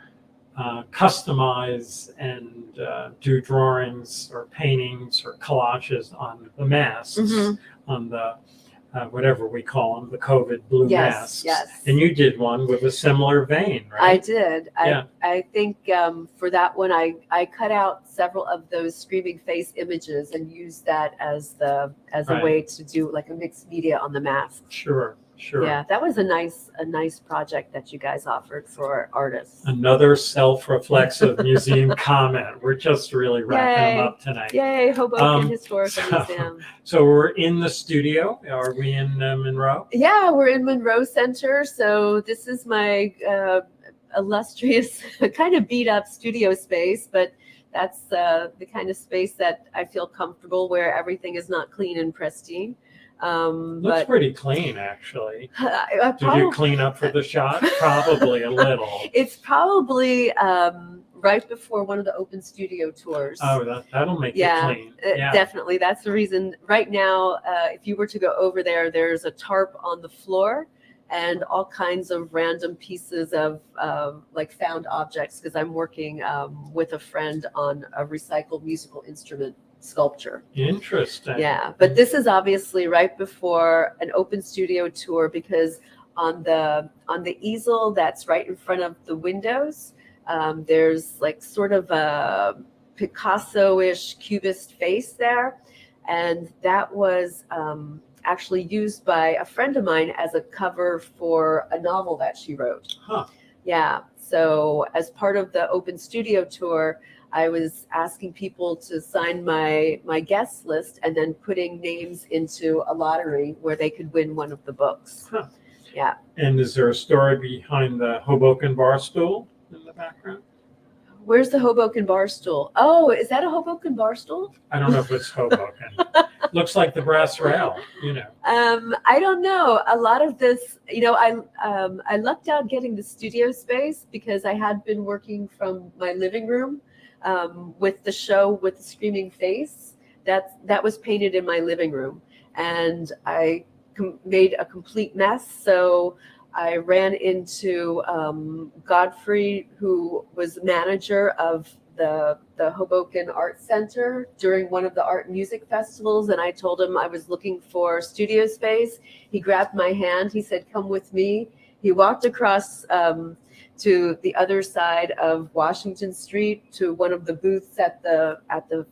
customize and do drawings or paintings or collages on the masks, on the whatever we call them, the COVID blue masks. Yes. And you did one with a similar vein, right? I did. Yeah. I think for that one, I cut out several of those screaming face images and used that as a way to do like a mixed media on the mask. Sure. Yeah, that was a nice project that you guys offered for artists. Another self-reflexive museum comment. We're just really wrapping them up tonight. Yay, Hoboken Historical Museum. So we're in the studio. Are we in Monroe? Yeah, we're in Monroe Center. So this is my illustrious, kind of beat up studio space, but that's the kind of space that I feel comfortable, where everything is not clean and pristine. Looks pretty clean, actually. Did you clean up for the shot? Probably a little. It's probably right before one of the open studio tours. Oh, that'll make it clean. Yeah, definitely. That's the reason. Right now, if you were to go over there, there's a tarp on the floor and all kinds of random pieces of like found objects, because I'm working with a friend on a recycled musical instrument sculpture. Interesting. Yeah, but this is obviously right before an open studio tour, because on the easel that's right in front of the windows, there's like sort of a Picasso-ish cubist face there, and that was actually used by a friend of mine as a cover for a novel that she wrote. Yeah, so as part of the open studio tour, I was asking people to sign my guest list and then putting names into a lottery where they could win one of the books. Yeah. And is there a story behind the Hoboken bar stool in the background? Where's the Hoboken bar stool? Oh, is that a Hoboken bar stool? I don't know if it's Hoboken. Looks like the brass rail, I don't know. A lot of this, I lucked out getting the studio space because I had been working from my living room. with the show with the screaming face. That was painted in my living room, and I made a complete mess. So I ran into Godfrey, who was manager of the Hoboken Art Center during one of the art and music festivals, and I told him I was looking for studio space. He grabbed my hand. He said, "Come with me." He walked across to the other side of Washington Street to one of the booths at the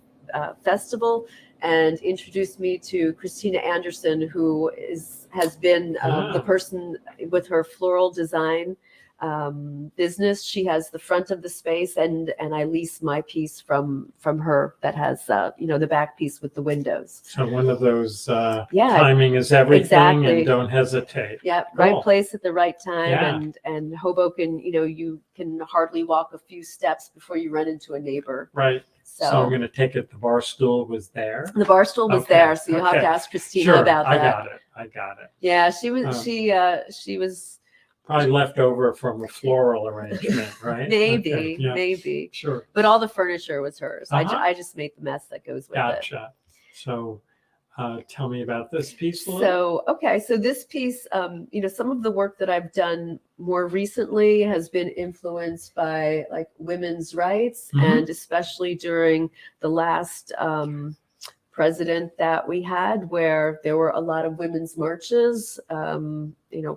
festival, and introduced me to Christina Anderson, who has been the person with her floral design business. She has the front of the space, and I lease my piece from her that has the back piece with the windows. So one of those timing is everything, exactly. And don't hesitate. Yeah, Cool. Right place at the right time. And Hoboken, you can hardly walk a few steps before you run into a neighbor. Right. So I'm going to take it the bar stool was there. The bar stool was there, so you'll have to ask Christina about that. I got it. Yeah, she was probably left over from a floral arrangement, right? Maybe, maybe. Sure. But all the furniture was hers. I just made the mess that goes with it. Gotcha. So tell me about this piece a little. So this piece, some of the work that I've done more recently has been influenced by like women's rights, and especially during the last president that we had, where there were a lot of women's marches,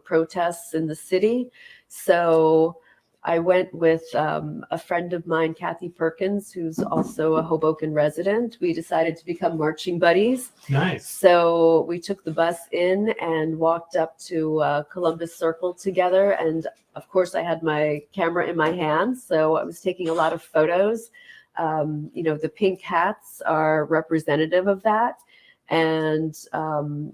protests in the city. So I went with a friend of mine, Kathy Perkins, who's also a Hoboken resident. We decided to become marching buddies. Nice. So we took the bus in and walked up to Columbus Circle together. And of course, I had my camera in my hand, so I was taking a lot of photos. The pink hats are representative of that. And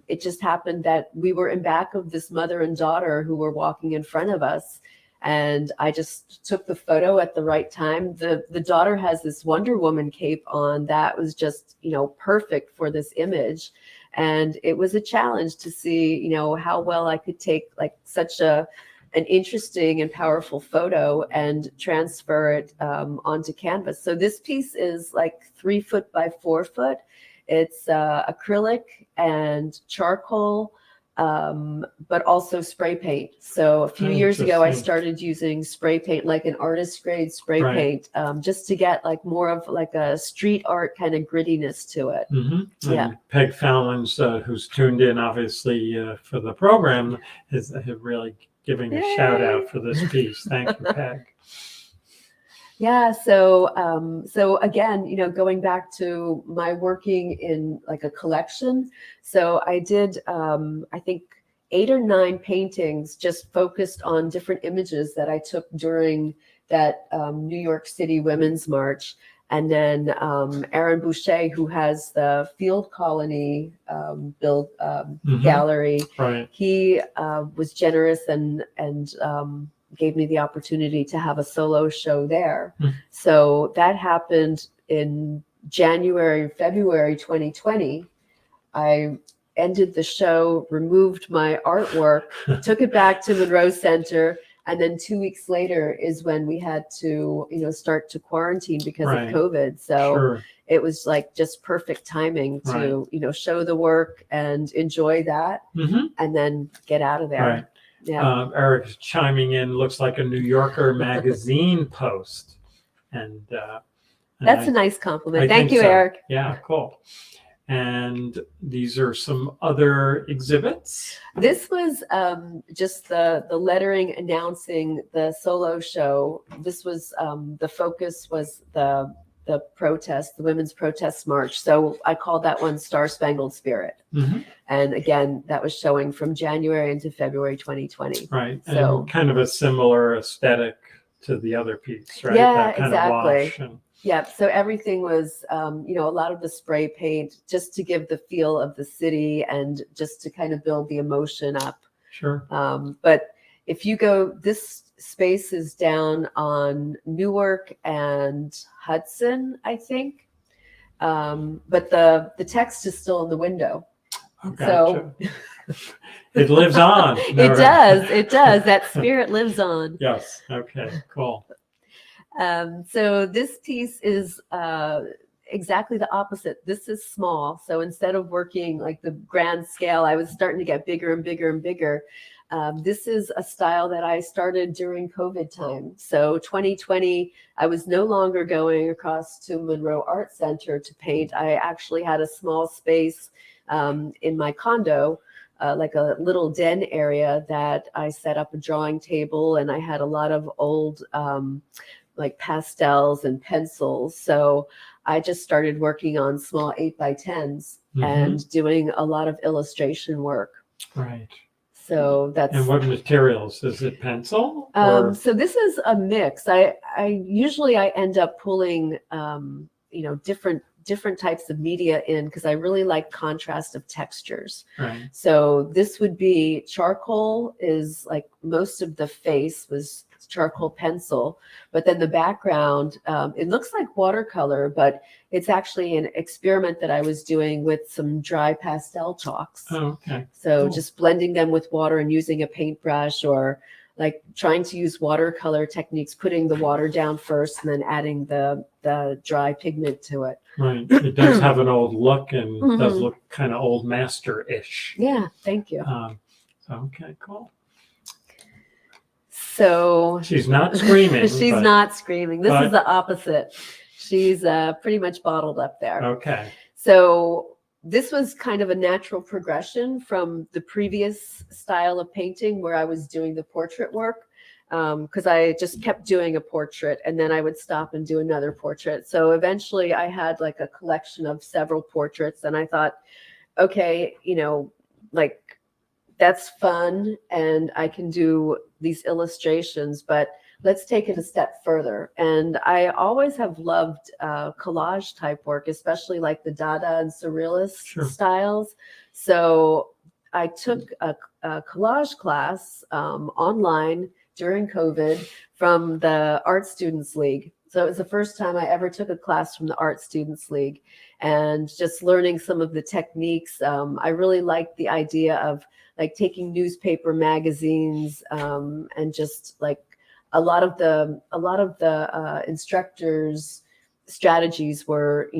it just happened that we were in back of this mother and daughter who were walking in front of us. And I just took the photo at the right time. The daughter has this Wonder Woman cape on that was just, perfect for this image. And it was a challenge to see, how well I could take like such an interesting and powerful photo and transfer it onto canvas. So this piece is like 3 foot by 4 foot. It's acrylic and charcoal, but also spray paint. So a few years ago, I started using spray paint, like an artist grade spray paint, just to get like more of like a street art kind of grittiness to it. Yeah. And Peg Fallon's, who's tuned in obviously for the program, is really giving a shout out for this piece. Thank you, Peg. Yeah. So again, going back to my working in like a collection. So I did, I think 8 or 9 paintings just focused on different images that I took during that New York City Women's March. And then Aaron Boucher, who has the Field Colony gallery, he was generous and gave me the opportunity to have a solo show there. So that happened in February 2020. I ended the show, removed my artwork, took it back to Monroe Center, and then 2 weeks later is when we had to, start to quarantine because of COVID. So it was like just perfect timing to, show the work and enjoy that, and then get out of there. Yeah. Eric is chiming in, looks like a New Yorker magazine post. And that's a nice compliment. Thank you, Eric. Yeah, cool. And these are some other exhibits. This was just the lettering announcing the solo show. This was the focus was the protest, the women's protest march. So I called that one Starspangled Spirit. And again, that was showing from January into February 2020. Right. So and kind of a similar aesthetic to the other piece, right? Yeah, that kind exactly. Of wash Yeah. So everything was, a lot of the spray paint just to give the feel of the city and just to kind of build the emotion up. Sure. But if you go, this space is down on Newark and Hudson, I think. But the text is still in the window. Oh, gotcha. So it lives on. It does. That spirit lives on. Yes. Okay, cool. So this piece is exactly the opposite. This is small. So instead of working like the grand scale, I was starting to get bigger and bigger and bigger. This is a style that I started during COVID time. So 2020, I was no longer going across to Monroe Art Center to paint. I actually had a small space in my condo, like a little den area that I set up a drawing table, and I had a lot of old like pastels and pencils. So I just started working on small 8x10s and doing a lot of illustration work. Right. So that's. And what materials? Is it pencil? So this is a mix. I usually I end up pulling different types of media in because I really like contrast of textures. Right. So this would be charcoal, is like most of the face was charcoal pencil, but then the background, it looks like watercolor, but it's actually an experiment that I was doing with some dry pastel chalks. Oh, okay. So Cool. just blending them with water and using a paintbrush, or like trying to use watercolor techniques, putting the water down first and then adding the dry pigment to it. Right. It does have an old look and does look kind of old master-ish. Yeah, thank you. Okay, cool. So she's not screaming. She's not screaming. This is the opposite. She's pretty much bottled up there. Okay. So this was kind of a natural progression from the previous style of painting where I was doing the portrait work, because I just kept doing a portrait and then I would stop and do another portrait. So eventually I had like a collection of several portraits, and I thought, okay, like that's fun and I can do these illustrations, but let's take it a step further. And I always have loved collage type work, especially like the Dada and Surrealist styles. So I took a collage class online during COVID from the Art Students League. So it was the first time I ever took a class from the Art Students League, and just learning some of the techniques. I really liked the idea of like taking newspaper magazines and just like a lot of the instructors' strategies were,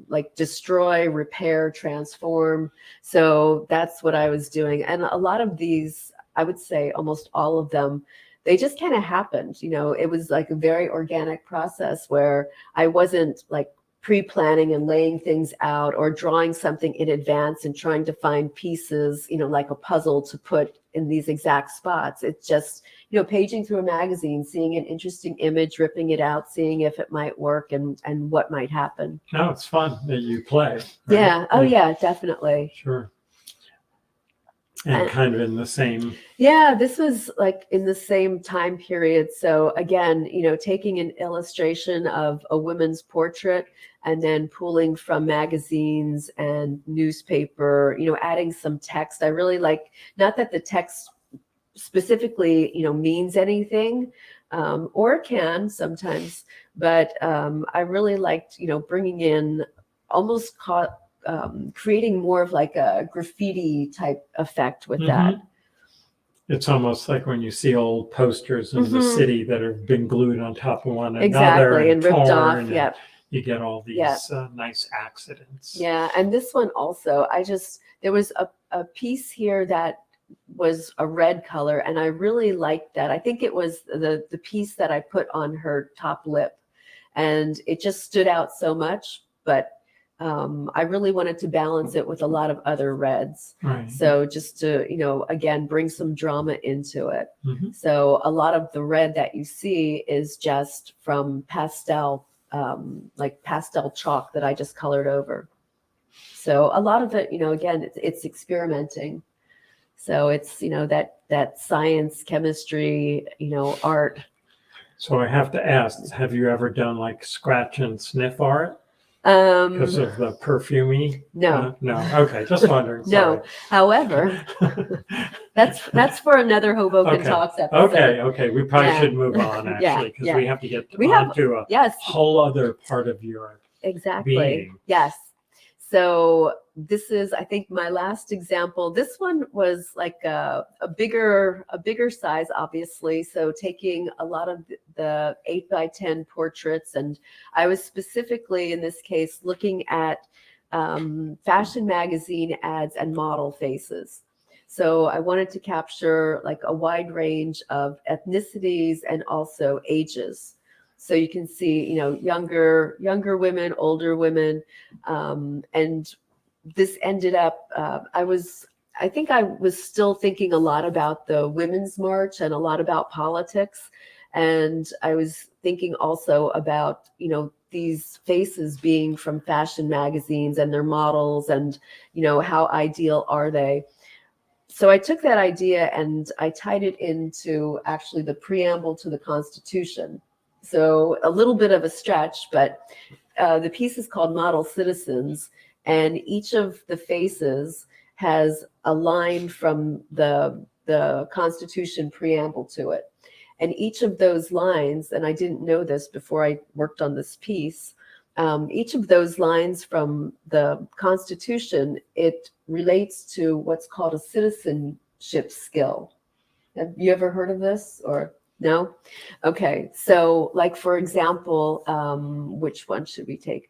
like destroy, repair, transform. So that's what I was doing. And a lot of these, I would say almost all of them, they just kind of happened. It was like a very organic process where I wasn't like pre-planning and laying things out or drawing something in advance and trying to find pieces, like a puzzle to put in these exact spots. It's just, paging through a magazine, seeing an interesting image, ripping it out, seeing if it might work and what might happen. No, it's fun that you play. Right? Yeah. Oh, yeah, definitely. Sure. And kind of in the same. Yeah, this was like in the same time period. So again, taking an illustration of a woman's portrait and then pulling from magazines and newspaper, adding some text. I really like, not that the text specifically, means anything, or it can sometimes, but I really liked, bringing in almost creating more of like a graffiti type effect with that. It's almost like when you see old posters in the city that have been glued on top of one another. Exactly, and ripped off. Yep. You get all these nice accidents. Yeah, and this one also, there was a piece here that was a red color, and I really liked that. I think it was the piece that I put on her top lip, and it just stood out so much, but I really wanted to balance it with a lot of other reds. Right. So just to, again, bring some drama into it. So a lot of the red that you see is just from pastel, like pastel chalk that I just colored over. So a lot of it, again, it's experimenting. So it's, that science, chemistry, art. So I have to ask, have you ever done like scratch and sniff art? Because of the perfumey? No. No. Okay, just wondering. No. However, that's for another Hoboken Talks episode. Okay. We probably should move on actually, because we have to get onto a whole other part of your exactly being. Yes. So this is, I think, my last example. This one was like a bigger size, obviously. So taking a lot of the 8x10 portraits, and I was specifically in this case looking at fashion magazine ads and model faces. So I wanted to capture like a wide range of ethnicities and also ages. So you can see, younger women, older women, and this ended up. I think I was still thinking a lot about the Women's March and a lot about politics, and I was thinking also about, these faces being from fashion magazines and their models, and how ideal are they. So I took that idea and I tied it into actually the preamble to the Constitution. So a little bit of a stretch, but the piece is called Model Citizens, and each of the faces has a line from the Constitution preamble to it. And each of those lines, and I didn't know this before I worked on this piece, each of those lines from the Constitution, it relates to what's called a citizenship skill. Have you ever heard of this or no? Okay, so like for example, which one should we take?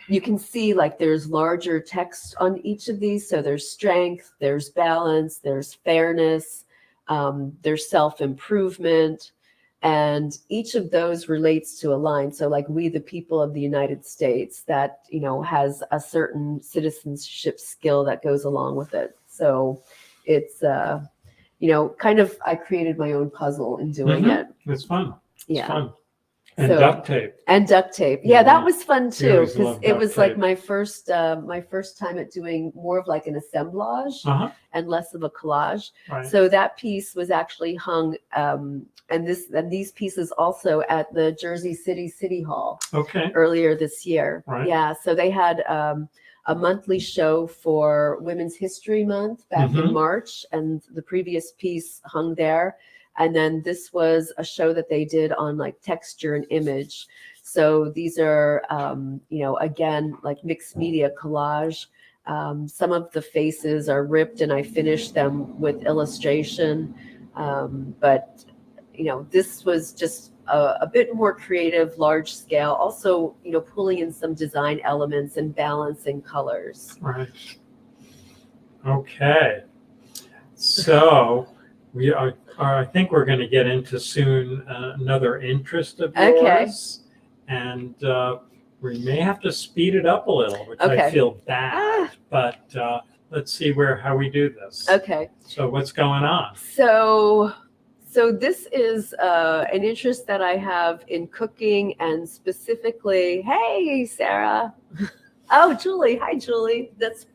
You can see like there's larger text on each of these. So there's strength, there's balance, there's fairness, there's self-improvement. And each of those relates to a line. So like we, the people of the United States, that, has a certain citizenship skill that goes along with it. So it's, kind of, I created my own puzzle in doing it. It's fun. It's Yeah. fun. And So- duct tape. And duct tape. Yeah. Yeah, that was fun You too, always because love it duct was like tape. my first time at doing more of like an assemblage Uh-huh. and less of a collage. Right. So that piece was actually hung, and these pieces also at the Jersey City Hall Okay. earlier this year. Right. Yeah, so they had a monthly show for Women's History Month back Mhm. in March, and the previous piece hung there. And then this was a show that they did on like texture and image. So these are, again, like mixed media collage. Some of the faces are ripped and I finished them with illustration. But, this was just a bit more creative, large scale. Also, pulling in some design elements and balancing colors. Right. Okay. So we are I think we're going to get into soon another interest of yours. And we may have to speed it up a little, which I Okay. feel bad. But let's see how we do this. Okay. So what's going on? So this is an interest that I have in cooking, and specifically, hey, Sarah. Oh, Julie. Hi, Julie. That's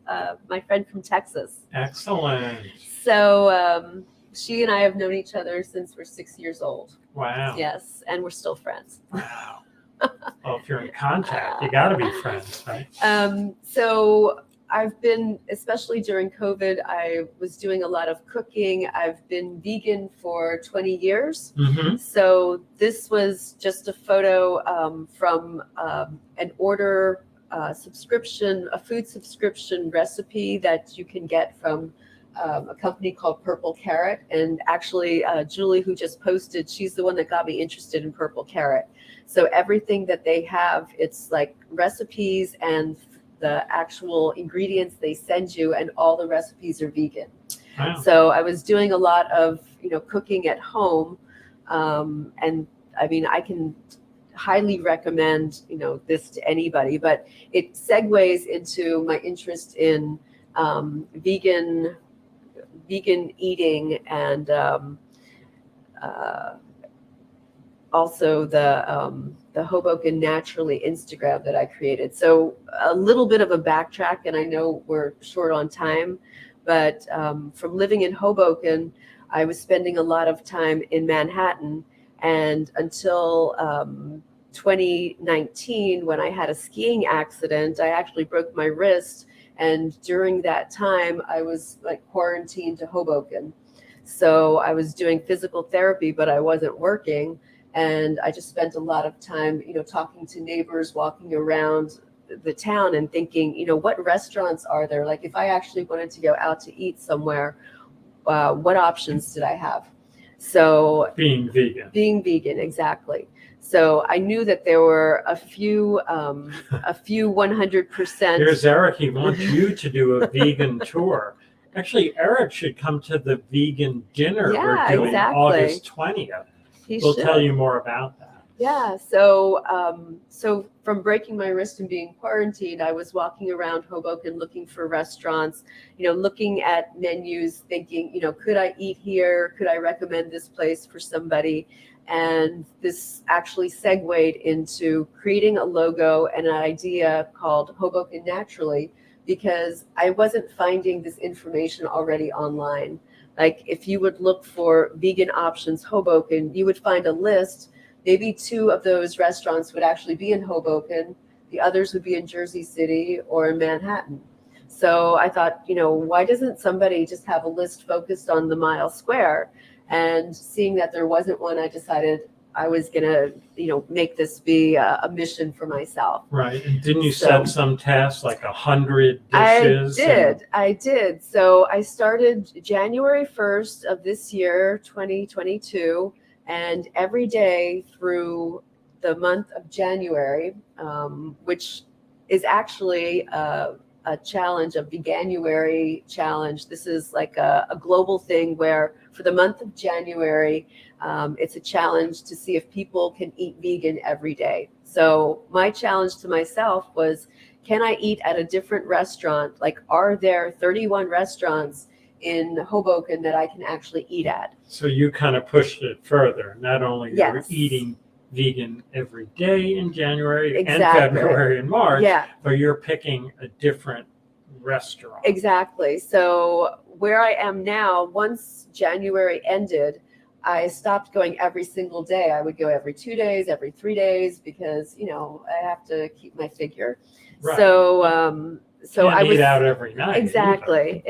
my friend from Texas. Excellent. So she and I have known each other since we're 6 years old. Wow. Yes, and we're still friends. Wow. Well, if you're in contact, you got to be friends, right? So I've been, especially during COVID, I was doing a lot of cooking. I've been vegan for 20 years. Mm-hmm. So this was just a photo from an order subscription, a food subscription recipe that you can get from a company called Purple Carrot. And actually, Julie, who just posted, she's the one that got me interested in Purple Carrot. So everything that they have, it's like recipes and the actual ingredients they send you, and all the recipes are vegan. Wow. So I was doing a lot of, cooking at home. And I mean, I can highly recommend, this to anybody, but it segues into my interest in vegan eating, and also the Hoboken Naturally Instagram that I created. So a little bit of a backtrack, and I know we're short on time, but from living in Hoboken, I was spending a lot of time in Manhattan, and until 2019, when I had a skiing accident, I actually broke my wrist. And during that time, I was like quarantined to Hoboken. So I was doing physical therapy, but I wasn't working. And I just spent a lot of time, talking to neighbors, walking around, the town and thinking, what restaurants are there? Like if I actually wanted to go out to eat somewhere, what options did I have? So Being vegan, exactly. So I knew that there were a few 100%. Here's Eric. He wants you to do a vegan tour. Actually, Eric should come to the vegan dinner we're doing August 20th. We'll tell you more about that. Yeah. So from breaking my wrist and being quarantined, I was walking around Hoboken looking for restaurants, looking at menus, thinking, could I eat here? Could I recommend this place for somebody? And this actually segued into creating a logo and an idea called Hoboken Naturally, because I wasn't finding this information already online. Like if you would look for vegan options Hoboken, you would find a list. Maybe 2 of those restaurants would actually be in Hoboken. The others would be in Jersey City or in Manhattan. So I thought, why doesn't somebody just have a list focused on the mile square? And seeing that there wasn't one, I decided I was going to, make this be a mission for myself. Right. And didn't you set some tasks, like 100 dishes? I did. So I started January 1st of this year, 2022. And every day through the month of January, which is actually a challenge, a Veganuary challenge. This is like a global thing where for the month of January, it's a challenge to see if people can eat vegan every day. So my challenge to myself was, can I eat at a different restaurant? Like, are there 31 restaurants in Hoboken that I can actually eat at? So you kind of pushed it further. Not only you're eating vegan every day in January and February and March, but you're picking a different restaurant. Exactly. So where I am now, once January ended, I stopped going every single day. I would go every 2 days, every 3 days, because, I have to keep my figure. Right. So I was out every night. Exactly.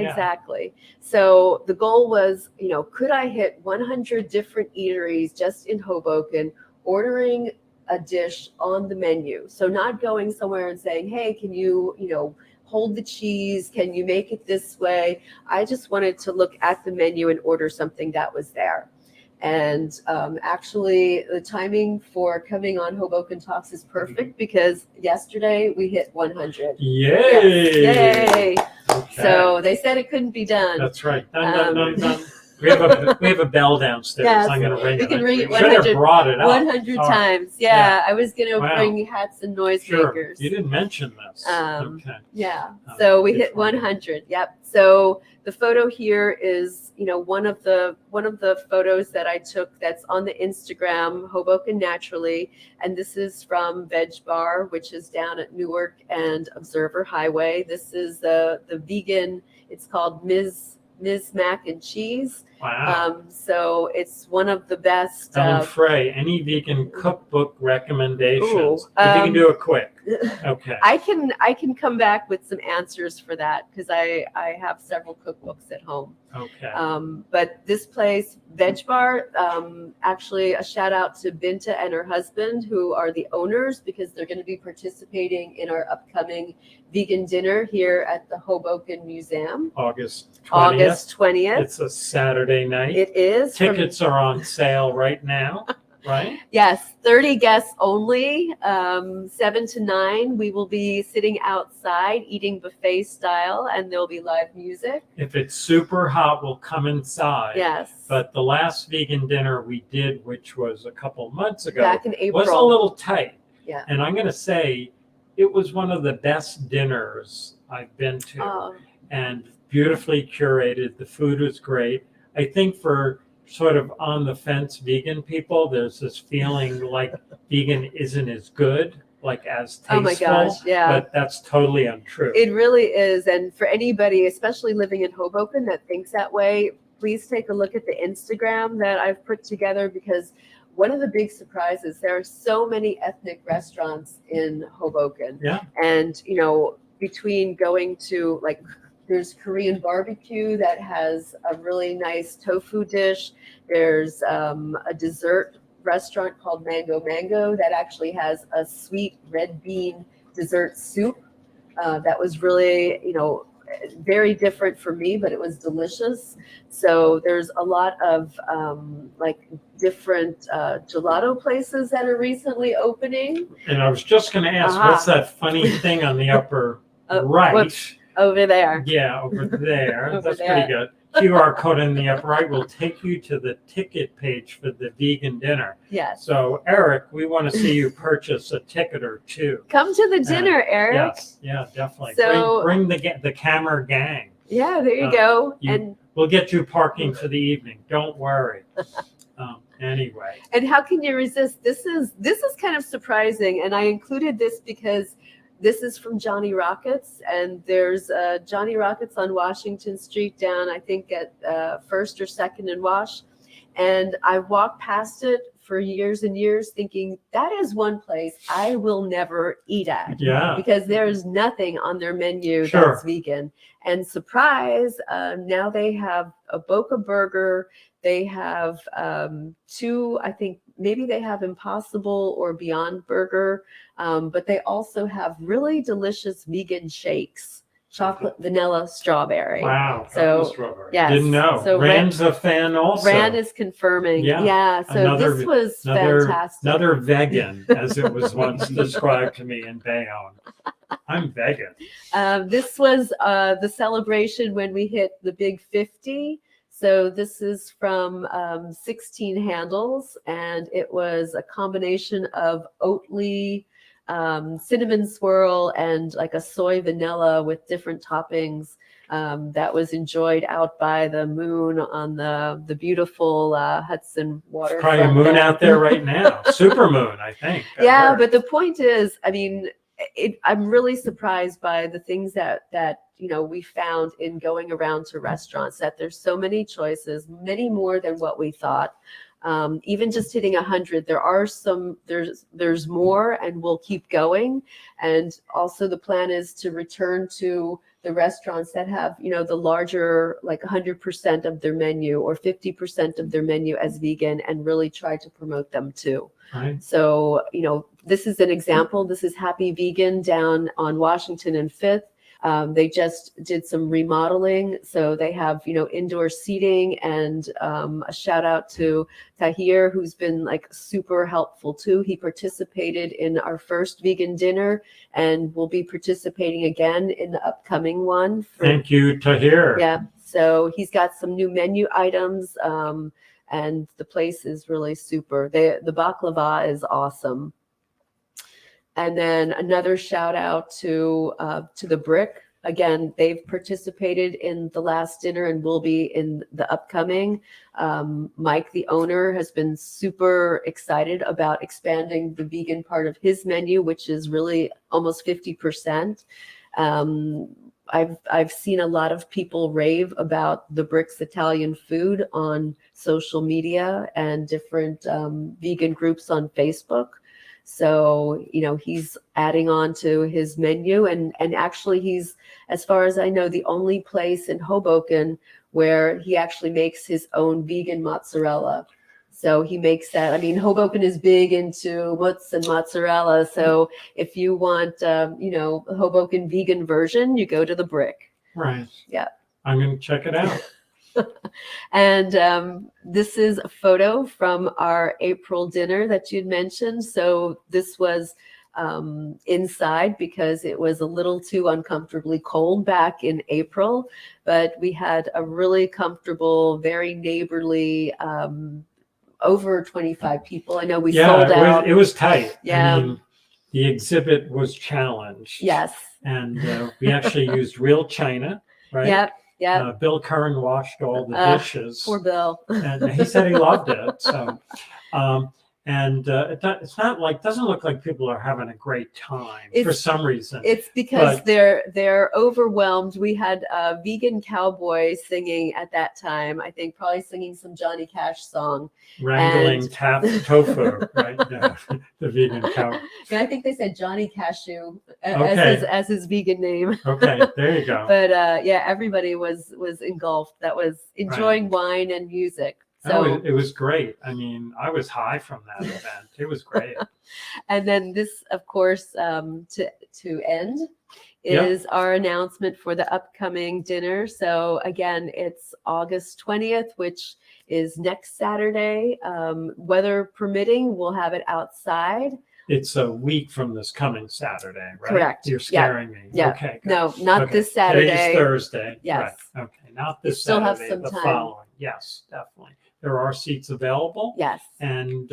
So the goal was, could I hit 100 different eateries just in Hoboken, ordering a dish on the menu? So not going somewhere and saying, hey, can you, hold the cheese? Can you make it this way? I just wanted to look at the menu and order something that was there. And actually, the timing for coming on Hoboken Talks is perfect because yesterday we hit 100. Yay! Yes. Yay! Okay. So they said it couldn't be done. That's right. Done. We have a bell downstairs. Yes. I'm going to ring it. We can ring it 100, brought it up. 100 times. Yeah, I was going to bring hats and noisemakers. Sure. You didn't mention this. Okay. Yeah. So we hit 100. Yep. So the photo here is, one of the photos that I took that's on the Instagram, Hoboken Naturally, and this is from Veg Bar, which is down at Newark and Observer Highway. This is the vegan. It's called Ms. Mac and Cheese. Wow. So it's one of the best. Ellen Frey, any vegan cookbook recommendations? If you can do it quick. Okay. I can come back with some answers for that because I have several cookbooks at home. Okay. But this place, Veg Bar, actually a shout out to Binta and her husband, who are the owners, because they're going to be participating in our upcoming vegan dinner here at the Hoboken Museum. August 20th. August 20th. It's a Saturday night. It is. Tickets are on sale right now, right? Yes, 30 guests only, 7 to 9. We will be sitting outside eating buffet style, and there'll be live music. If it's super hot, we'll come inside. Yes. But the last vegan dinner we did, which was a couple months ago, back in April, was a little tight. Yeah. And I'm going to say it was one of the best dinners I've been to. And beautifully curated. The food was great. I think for sort of on the fence vegan people, there's this feeling like vegan isn't as good, like as tasteful. Oh my gosh, yeah. But that's totally untrue. It really is. And for anybody, especially living in Hoboken, that thinks that way, please take a look at the Instagram that I've put together, because one of the big surprises, there are so many ethnic restaurants in Hoboken. Yeah. And, between going to there's Korean barbecue that has a really nice tofu dish. There's a dessert restaurant called Mango Mango that actually has a sweet red bean dessert soup that was really, very different for me, but it was delicious. So there's a lot of like different gelato places that are recently opening. And I was just going to ask, what's that funny thing on the upper right? Whoops, over there. Yeah, over there. Over That's there. pretty good. QR code in the upper right will take you to the ticket page for the vegan dinner. Yes. So, Eric, we want to see you purchase a ticket or two. Come to the dinner, Eric. Yes, yeah, definitely. So, bring the camera gang. Yeah, there you go. And we'll get you parking for the evening. Don't worry. Anyway. And how can you resist? This is kind of surprising, and I included this because this is from Johnny Rockets, and there's Johnny Rockets on Washington Street down, I think, at 1st or 2nd and Wash. And I've walked past it for years and years thinking that is one place I will never eat at. Yeah. Because there's nothing on their menu Sure. that's vegan. And surprise, now they have a Boca Burger. They have 2, I think, maybe they have Impossible or Beyond Burger, but they also have really delicious vegan shakes, chocolate, vanilla, strawberry. Wow. So, strawberry. yes. Didn't know. So Rand's a fan also. Rand is confirming. Yeah. So this was fantastic. Another vegan, as it was once described to me in Bayonne. I'm vegan. This was the celebration when we hit the big 50. So this is from 16 Handles, and it was a combination of Oatly, cinnamon swirl, and like a soy vanilla with different toppings that was enjoyed out by the moon on the beautiful Hudson waterfront. Probably a moon out there right now. Super moon, I think. Yeah, but the point is, I mean, I'm really surprised by the things that we found in going around to restaurants, that there's so many choices, many more than what we thought. Even just hitting 100, there's more, and we'll keep going. And also the plan is to return to the restaurants that have, the larger, like 100% of their menu or 50% of their menu as vegan, and really try to promote them too. Right. So, this is an example. This is Happy Vegan down on Washington and 5th. They just did some remodeling. So they have, indoor seating, and a shout out to Tahir, who's been like super helpful too. He participated in our first vegan dinner and will be participating again in the upcoming one. Thank you, Tahir. Yeah. So he's got some new menu items. And the place is really super. The baklava is awesome. And then another shout out to the Brick. Again, they've participated in the last dinner and will be in the upcoming. Mike, the owner, has been super excited about expanding the vegan part of his menu, which is really almost 50%. I've seen a lot of people rave about the Brick's Italian food on social media and different vegan groups on Facebook. So, he's adding on to his menu, and actually he's, as far as I know, the only place in Hoboken where he actually makes his own vegan mozzarella. So he makes that. I mean, Hoboken is big into mozz and mozzarella. So if you want, Hoboken vegan version, you go to the Brick. Right. Yeah. I'm going to check it out. And this is a photo from our April dinner that you'd mentioned. So this was inside because it was a little too uncomfortably cold back in April. But we had a really comfortable, very neighborly, over 25 people. I know we sold out. It was tight. Yeah. I mean, the exhibit was challenged. Yes. And we actually used real china, right? Yep. Yeah. Bill Curran washed all the dishes. Poor Bill. And he said he loved it. So, it doesn't look like people are having a great time for some reason. It's because they're overwhelmed. We had a vegan cowboy singing at that time. I think probably singing some Johnny Cash song. Wrangling tofu, right? Yeah, the vegan cow. Yeah, I think they said Johnny Cashew as his vegan name. Okay, there you go. But everybody was engulfed. That was enjoying wine and music. No, So it was great. I mean, I was high from that event. It was great. and then this, of course, to end Yep. is our announcement for the upcoming dinner. So again, it's August 20th, which is next Saturday. Weather permitting, we'll have it outside. It's a week from this coming Saturday, right? Correct. You're scaring me. Yeah. Okay, good. No, not Okay. this Saturday. Today's Thursday. Yes. Right. Okay. Not this still have Saturday, some the time. following. Yes, definitely. There are seats available. Yes. And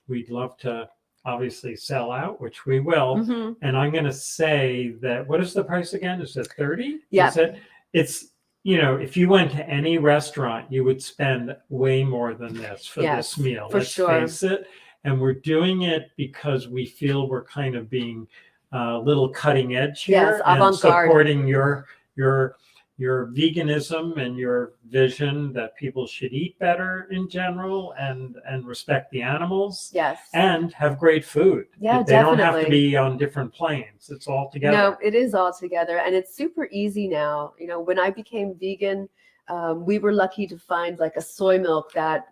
we'd love to obviously sell out, which we will. Mhm. And I'm going to say that, what is the price again? Is it 30? Yeah. Is it? It's, if you went to any restaurant, you would spend way more than this for Yes, this meal. for Let's sure. face it. And we're doing it because we feel we're kind of being a little cutting edge here, Yes, and avant-garde. supporting your veganism and your vision that people should eat better in general, and respect the animals, Yes. and have great food. Yeah, They don't have to definitely. be on different planes. It's all together. No, it is all together, and it's super easy now. When I became vegan, we were lucky to find like a soy milk that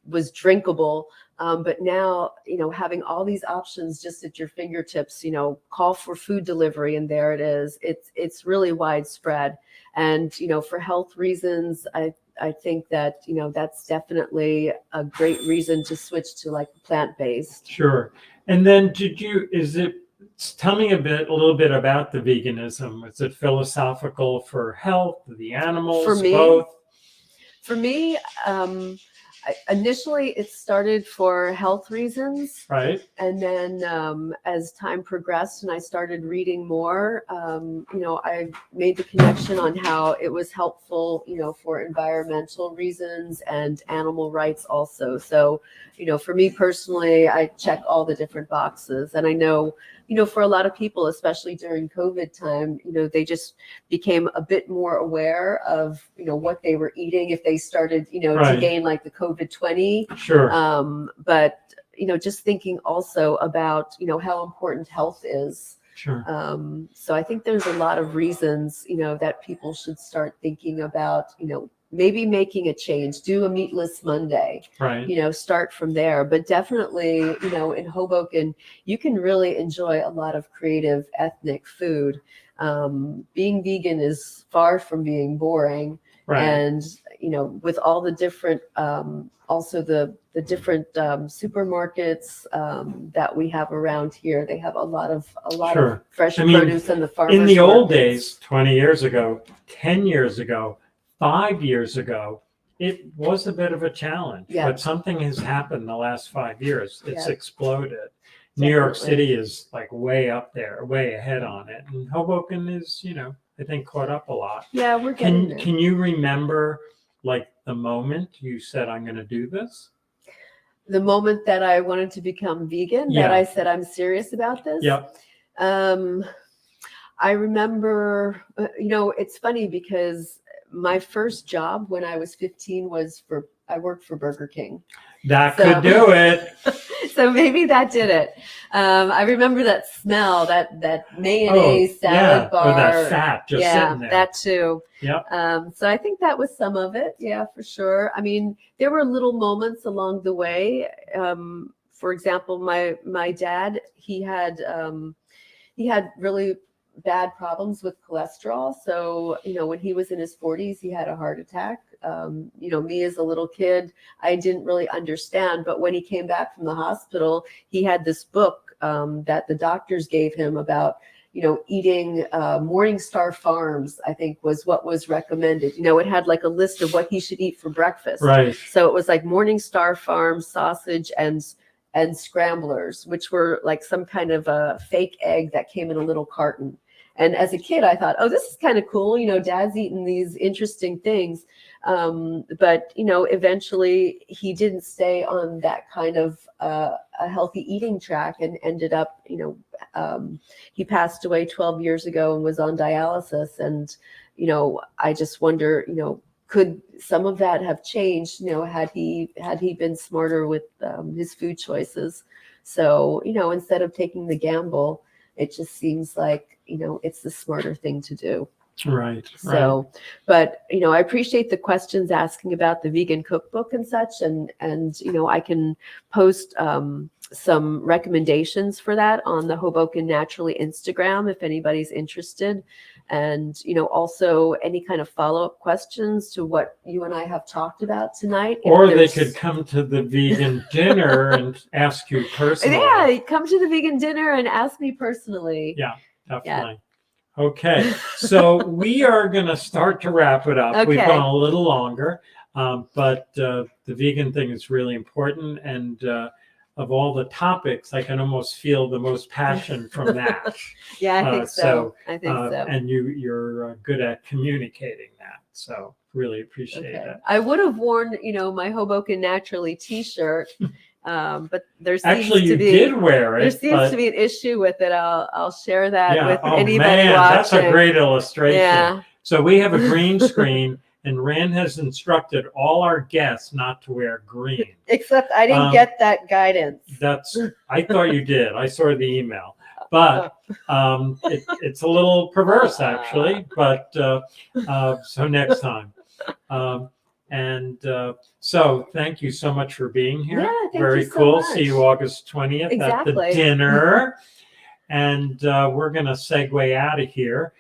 was drinkable. But now, having all these options just at your fingertips, call for food delivery, and there it is. It's really widespread, and for health reasons, I think that that's definitely a great reason to switch to like plant-based. Sure. And then tell me a little bit about the veganism. Is it philosophical for health, the animals, For me, both? For me, initially it started for health reasons. Right. And then as time progressed and I started reading more, I made the connection on how it was helpful, for environmental reasons and animal rights also. So, for me personally, I check all the different boxes. And I know, for a lot of people, especially during COVID time, they just became a bit more aware of, what they were eating if they started, Right. to gain like the COVID-20. Sure. But just thinking also about, how important health is. Sure. So I think there's a lot of reasons, that people should start thinking about, maybe making a change, do a meatless Monday, Right. Start from there. But definitely, in Hoboken, you can really enjoy a lot of creative ethnic food. Being vegan is far from being boring. Right. And, with all the different, also the different supermarkets that we have around here, they have a lot of Sure. fresh I mean, produce in the farmers in the old markets. days, 20 years ago, 10 years ago, 5 years ago, it was a bit of a challenge. Yeah. But something has happened the last 5 years. It's Yeah. exploded. New York Definitely. City is like way up there, way ahead on it. And Hoboken is, I think caught up a lot. Yeah, we're getting there. Can you remember like the moment you said, I'm going to do this? The moment that I wanted to become vegan, Yeah. that I said I'm serious about this. Yep. I remember, it's funny because my first job when I was 15 I worked for Burger King. That could do it. So maybe that did it. I remember that smell, that mayonnaise salad bar. Or that fat just sitting there. That too. Yep. So I think that was some of it. Yeah, for sure. I mean, there were little moments along the way. For example, my dad, he had really bad problems with cholesterol. So, when he was in his 40s, he had a heart attack. Me as a little kid, I didn't really understand. But when he came back from the hospital, he had this book that the doctors gave him about, eating Morningstar Farms, I think was what was recommended. It had like a list of what he should eat for breakfast. Right. So it was like Morningstar Farms sausage and scramblers, which were like some kind of a fake egg that came in a little carton. And as a kid, I thought, oh, this is kind of cool. Dad's eating these interesting things. But, eventually he didn't stay on that kind of a healthy eating track and ended up, he passed away 12 years ago and was on dialysis. And, I just wonder, could some of that have changed, had he been smarter with his food choices? So, instead of taking the gamble, it just seems like, it's the smarter thing to do. Right. So, but I appreciate the questions asking about the vegan cookbook and such, and I can post some recommendations for that on the Hoboken Naturally Instagram if anybody's interested, and also any kind of follow-up questions to what you and I have talked about tonight. Or they could come to the vegan dinner and ask you personally. Yeah, come to the vegan dinner and ask me personally. Yeah, definitely. Yeah. Okay, so we are going to start to wrap it up. Okay. We've gone a little longer, but the vegan thing is really important. And of all the topics, I can almost feel the most passion from that. Yeah, I think so. I think so. And you're good at communicating that. So really appreciate it. I would have worn, my Hoboken Naturally T-shirt. But there seems actually to you be, did wear it. There seems to be an issue with it. I'll share that with anybody watching. That's a great illustration. Yeah. So we have a green screen, and Rand has instructed all our guests not to wear green. Except I didn't get that guidance. I thought you did. I saw the email, but it's a little perverse actually. But so next time. So thank you so much for being here. Yeah, thank Very you so cool. much. See you August 20th at the dinner. And we're going to segue out of here.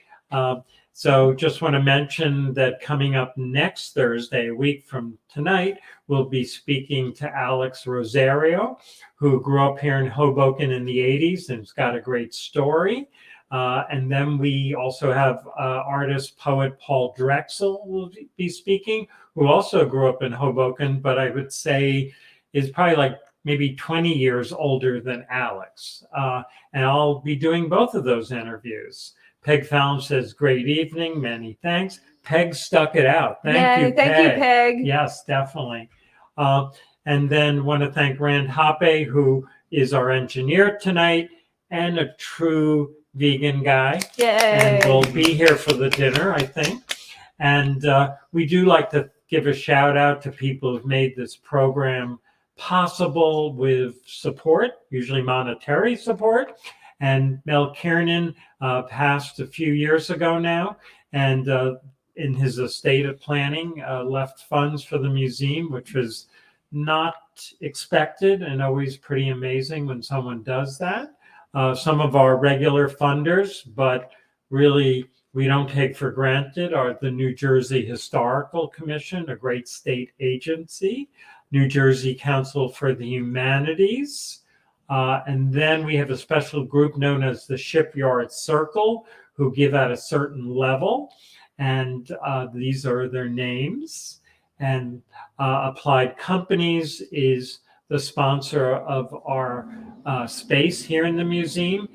So just want to mention that coming up next Thursday, a week from tonight, we'll be speaking to Alex Rosario, who grew up here in Hoboken in the 80s and has got a great story. And then we also have artist, poet Paul Drexel will be speaking, who also grew up in Hoboken, but I would say is probably like maybe 20 years older than Alex. And I'll be doing both of those interviews. Peg Fallon says, great evening, many thanks. Peg stuck it out. Thank you, Peg. Yes, definitely. And then want to thank Rand Hoppe, who is our engineer tonight and a true vegan guy. Yay. And will be here for the dinner, I think. And we do like to give a shout out to people who've made this program possible with support, usually monetary support. And Mel Kiernan passed a few years ago now, and in his estate of planning, left funds for the museum, which was not expected and always pretty amazing when someone does that. Some of our regular funders, but really we don't take for granted, are the New Jersey Historical Commission, a great state agency, New Jersey Council for the Humanities, and then we have a special group known as the Shipyard Circle, who give at a certain level, and these are their names. And Applied Companies is the sponsor of our space here in the museum,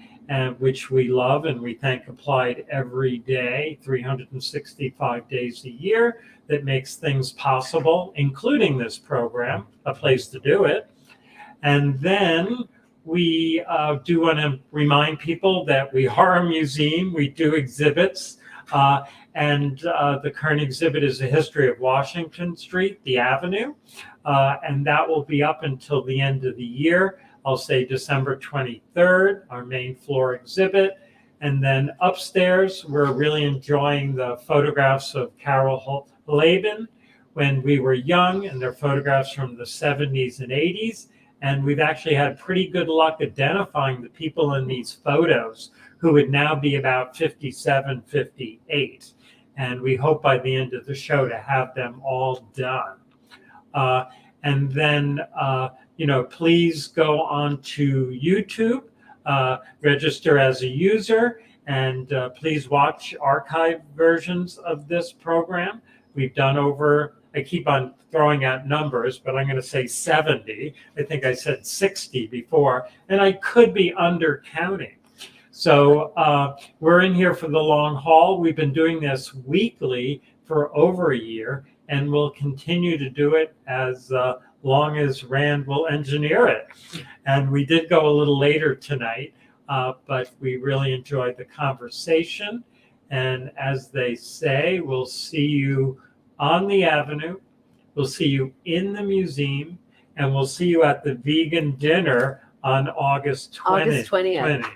which we love, and we thank Applied every day, 365 days a year, that makes things possible, including this program, a place to do it. And then we do want to remind people that we are a museum. We do exhibits. And the current exhibit is a history of Washington Street, the Avenue. And that will be up until the end of the year. I'll say December 23rd, our main floor exhibit. And then upstairs, we're really enjoying the photographs of Carol Laban when we were young, and they're photographs from the 70s and 80s. And we've actually had pretty good luck identifying the people in these photos who would now be about 57, 58. And we hope by the end of the show to have them all done. And then, please go on to YouTube, register as a user, and please watch archive versions of this program. We've done over, I keep on throwing out numbers, but I'm going to say 70. I think I said 60 before, and I could be undercounting. So we're in here for the long haul. We've been doing this weekly for over a year, and we'll continue to do it as long as Rand will engineer it. And we did go a little later tonight, but we really enjoyed the conversation. And as they say, we'll see you on the Avenue. We'll see you in the museum, and we'll see you at the vegan dinner on August 20th. August 20th.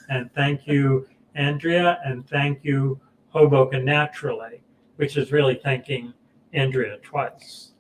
And thank you, Andrea, and thank you, Hoboken naturally, which is really thanking Andrea twice.